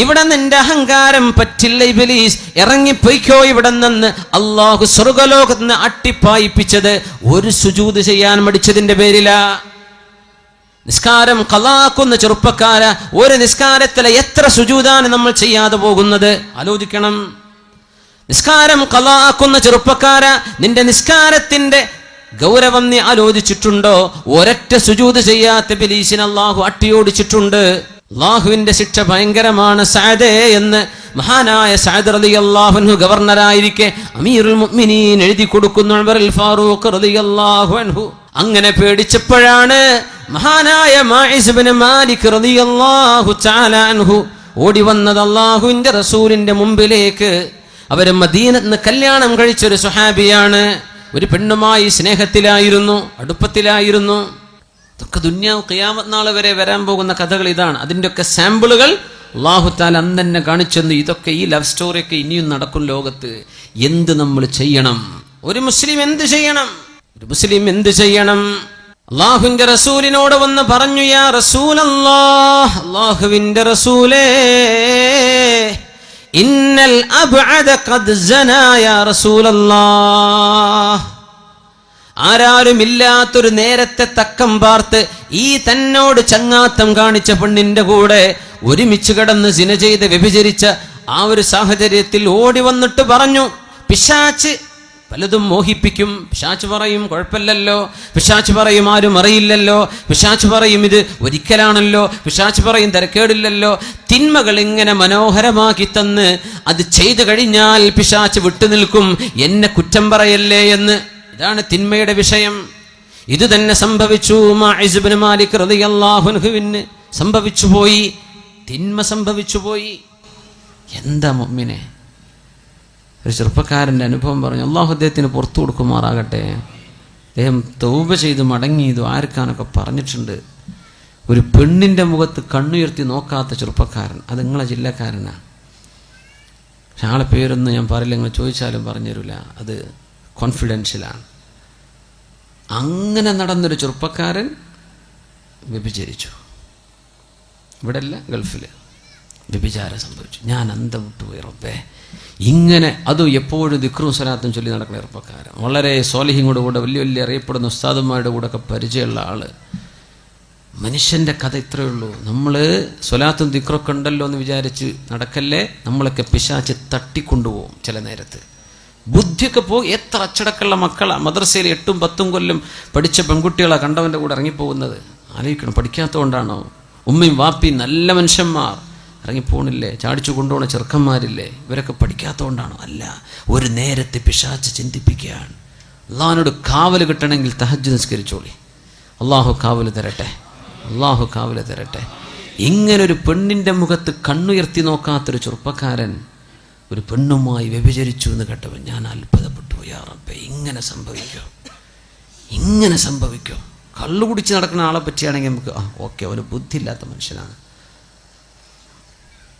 ഇവിടെ നിന്റെ അഹങ്കാരം പറ്റില്ല ഇബ്ലീസ്, ഇറങ്ങിപ്പോയിക്കോ ഇവിടെ നിന്ന്. അള്ളാഹു സ്വർഗലോകത്ത് നിന്ന് അട്ടിപ്പായിപ്പിച്ചത് ഒരു സുജൂദ് ചെയ്യാൻ മടിച്ചതിന്റെ പേരിലാ. നിസ്കാരം ഖളാക്കുന്ന ചെറുപ്പക്കാര, ഒരു നിസ്കാരത്തിലെ എത്ര സുജൂദാണ് നമ്മൾ ചെയ്യാതെ പോകുന്നത്? ആലോചിക്കണം. നിസ്കാരം ഖളാക്കുന്ന ചെറുപ്പക്കാര, നിന്റെ നിസ്കാരത്തിന്റെ ഗൗരവം നീ ആലോചിച്ചിട്ടുണ്ടോ? ഒരൊറ്റ സുജൂദ് ചെയ്യാത്ത ഇബ്ലീസിനെ അല്ലാഹു അട്ടിയോടിച്ചിട്ടുണ്ട്. അള്ളാഹുവിന്റെ ശിക്ഷ ഭയങ്കരമാണ് സഅദേ എന്ന് മഹാനായ സഅദ് റളിയല്ലാഹു അൻഹു ഗവർണറായിരിക്കെ അമീറുൽ മുഅ്മിനീൻ എഴുതി കൊടുക്കുന്നു ഉമറുൽ ഫാറൂഖ് റളിയല്ലാഹു അൻഹു. അങ്ങനെ പേടിച്ചപ്പോഴാണ് മഹാനായ മാഇസ് ഇബ്നു മാലിക് റളിയല്ലാഹു തആല അൻഹു ഓടി വന്നത് അള്ളാഹുവിന്റെ റസൂലിന്റെ മുമ്പിലേക്ക്. അവര് മദീനത്ത് നിന്ന് കല്യാണം കഴിച്ചൊരു സ്വഹാബിയാണ്. ഒരു പെണ്ണുമായി സ്നേഹത്തിലായിരുന്നു, അടുപ്പത്തിലായിരുന്നു. ഇതൊക്കെ ദുനിയാവ് ഖിയാമത്ത് നാൾ വരെ വരാൻ പോകുന്ന കഥകൾ ഇതാണ്. അതിൻ്റെയൊക്കെ സാമ്പിളുകൾ അല്ലാഹു തആല അന്ന് തന്നെ കാണിച്ചെന്ന്. ഇതൊക്കെ ഈ ലവ് സ്റ്റോറിയൊക്കെ ഇനിയും നടക്കും ലോകത്ത്. എന്ത് നമ്മൾ ചെയ്യണം? ഒരു മുസ്ലിം എന്ത് ചെയ്യണം? ഒരു മുസ്ലിം എന്ത് ചെയ്യണം? അല്ലാഹുവിന്റെ റസൂലിനോട് വന്ന് പറഞ്ഞു, യാ റസൂലല്ലാഹ്, അല്ലാഹുവിന്റെ റസൂലേ, ഇന്നൽ അബ്അദ ഖദ് സനാ യാ റസൂലല്ലാഹ്. ആരാരുമില്ലാത്തൊരു നേരത്തെ തക്കം പാർത്ത് ഈ തന്നോട് ചങ്ങാത്തം കാണിച്ച പെണ്ണിന്റെ കൂടെ ഒരുമിച്ച് കിടന്ന് സിന ചെയ്ത് വ്യഭിചരിച്ച ആ ഒരു സാഹചര്യത്തിൽ ഓടി വന്നിട്ട് പറഞ്ഞു, പിശാച്ച് പലതും മോഹിപ്പിക്കും. പിശാച്ച് പറയും കുഴപ്പമില്ലല്ലോ, പിശാച്ച് പറയും ആരും അറിയില്ലല്ലോ, പിശാച്ച് പറയും ഇത് ഒരിക്കലാണല്ലോ, പിശാച്ച് പറയും തിരക്കേടില്ലല്ലോ. തിന്മകൾ ഇങ്ങനെ മനോഹരമാക്കി തന്ന് അത് ചെയ്തു കഴിഞ്ഞാൽ പിശാച്ച് വിട്ടുനിൽക്കും, എന്നെ കുറ്റം പറയല്ലേ എന്ന്. ഇതാണ് തിന്മയുടെ വിഷയം. ഇത് തന്നെ സംഭവിച്ചു മാഇസ് ഇബ്നു മാലിക് റളിയല്ലാഹു അൻഹുവിന് സംഭവിച്ചു പോയി. തിന്മ സംഭവിച്ചു പോയി. എന്താ മുഅ്മിനെ? ഒരു ചെറുപ്പക്കാരൻ്റെ അനുഭവം പറഞ്ഞു. അള്ളാഹു അദ്ദേഹത്തിന് പുറത്തു കൊടുക്കുമാറാകട്ടെ. അദ്ദേഹം തൗബ ചെയ്ത് മടങ്ങി ദ്വാരക്കാനൊക്കെ പറഞ്ഞിട്ടുണ്ട്. ഒരു പെണ്ണിൻ്റെ മുഖത്ത് കണ്ണുയർത്തി നോക്കാത്ത ചെറുപ്പക്കാരൻ. അത് നിങ്ങളെ ജില്ലക്കാരനാണ്. പക്ഷെ ആളെ പേരൊന്നും ഞാൻ പറയില്ല, നിങ്ങൾ ചോദിച്ചാലും പറഞ്ഞു തരില്ല, അത് കോൺഫിഡൻഷ്യലാണ്. അങ്ങനെ നടന്നൊരു ചെറുപ്പക്കാരൻ വ്യഭിചരിച്ചു. ഇവിടെ അല്ല, ഗൾഫിൽ വ്യഭിചാരം സംഭവിച്ചു. ഞാൻ അന്തം വിട്ടുപോയി റബ്ബേ. ഇങ്ങനെ അതും എപ്പോഴും ദിക്റും സ്വലാത്തും ചൊല്ലി നടക്കുന്ന ചെറുപ്പക്കാരൻ, വളരെ സ്വാലിഹിങ്ങളുടെ കൂടെ വലിയ വലിയ അറിയപ്പെടുന്ന ഉസ്താദുമാരുടെ കൂടെ ഒക്കെ പരിചയമുള്ള ആള്. മനുഷ്യൻ്റെ കഥ ഇത്രയേ ഉള്ളൂ. നമ്മൾ സ്വലാത്തും ദിക്റൊക്കെ ഉണ്ടല്ലോ എന്ന് വിചാരിച്ച് നടക്കല്ലേ, നമ്മളൊക്കെ പിശാച്ച് തട്ടിക്കൊണ്ടുപോകും. ചില നേരത്ത് ബുദ്ധിയൊക്കെ പോകും. എത്ര അച്ചടക്കമുള്ള മക്കളാണ് മദ്രസയിൽ 8ഉം 10ഉം കൊല്ലം പഠിച്ച പെൺകുട്ടികളാണ് കണ്ടവൻ്റെ കൂടെ ഇറങ്ങിപ്പോകുന്നത്. ആലോചിക്കണം, പഠിക്കാത്തതുകൊണ്ടാണോ? ഉമ്മയും വാപ്പിയും നല്ല മനുഷ്യന്മാർ ഇറങ്ങിപ്പോണില്ലേ? ചാടിച്ചു കൊണ്ടുപോകുന്ന ചെറുക്കന്മാരില്ലേ? ഇവരൊക്കെ പഠിക്കാത്തതുകൊണ്ടാണോ? അല്ല, ഒരു നേരത്തെ പിശാച്ച് ചിന്തിപ്പിക്കുകയാണ്. അള്ളാഹിനോട് കാവൽ കിട്ടണമെങ്കിൽ തഹജ്ജുദ് നിസ്കരിച്ചോളി. അള്ളാഹു കാവൽ തരട്ടെ, അള്ളാഹു കാവൽ തരട്ടെ. ഇങ്ങനൊരു പെണ്ണിൻ്റെ മുഖത്ത് കണ്ണുയർത്തി നോക്കാത്തൊരു ചെറുപ്പക്കാരൻ ഒരു പെണ്ണുമായി വ്യഭിചരിച്ചു എന്ന് കേട്ടവൻ ഞാൻ അത്ഭുതപ്പെട്ടു. യാ റബ്ബേ, ഇങ്ങനെ സംഭവിക്കോ? ഇങ്ങനെ സംഭവിക്കോ? കള്ളു കുടിച്ച് നടക്കുന്ന ആളെ പറ്റിയാണെങ്കിൽ നമുക്ക് ഓക്കെ, അവന് ബുദ്ധിയില്ലാത്ത മനുഷ്യനാണ്.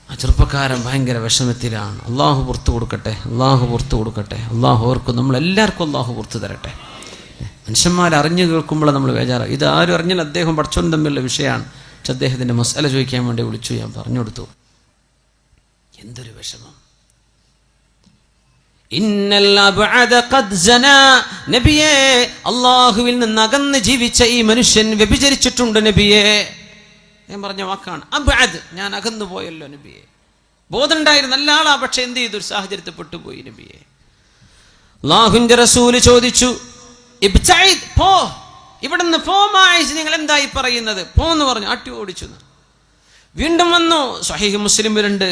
ആ ചെറുപ്പക്കാരൻ ഭയങ്കര വിഷമത്തിലാണ്. അള്ളാഹു പുറത്തു കൊടുക്കട്ടെ, അള്ളാഹു പുറത്തു കൊടുക്കട്ടെ. അള്ളാഹു ഓർക്കും, നമ്മളെല്ലാവർക്കും അള്ളാഹു പുറത്തു തരട്ടെ. മനുഷ്യന്മാർ അറിഞ്ഞു കേൾക്കുമ്പോൾ നമ്മൾ ബേജാറാണ്. ഇത് ആരും അറിഞ്ഞാൽ അദ്ദേഹം പഠിച്ചോൻ തമ്മിലുള്ള വിഷയമാണ്. പക്ഷെ അദ്ദേഹത്തിൻ്റെ മസാല ചോദിക്കാൻ വേണ്ടി വിളിച്ചു, ഞാൻ പറഞ്ഞു കൊടുത്തു. എന്തൊരു വിഷമം! നബിയെ, അള്ളാഹുവിൽ നിന്ന് അകന്ന് ജീവിച്ച ഈ മനുഷ്യൻ വ്യഭിചരിച്ചിട്ടുണ്ട് നബിയെ. ഞാൻ പറഞ്ഞ വാക്കാണ് അബ്അദ്. ഞാൻ അകന്നു പോയല്ലോ നബിയെ. ബോധം ഉണ്ടായിരുന്ന നല്ല ആളാ, പക്ഷെ എന്ത് ചെയ്തു? ഒരു സാഹചര്യത്തിൽ പെട്ടുപോയി നബിയെ. അല്ലാഹുവിന്റെ റസൂല് ചോദിച്ചു, ഇബ്തഇദ്, പോ, ഇവിടുന്ന് പോ മാഇസ്, നിങ്ങൾ എന്തായി പറയുന്നത്? പോന്ന് പറഞ്ഞു, അട്ടി ഓടിച്ചു. വീണ്ടും വന്നു. സ്വഹീഹ് മുസ്ലിമിലുണ്ട്,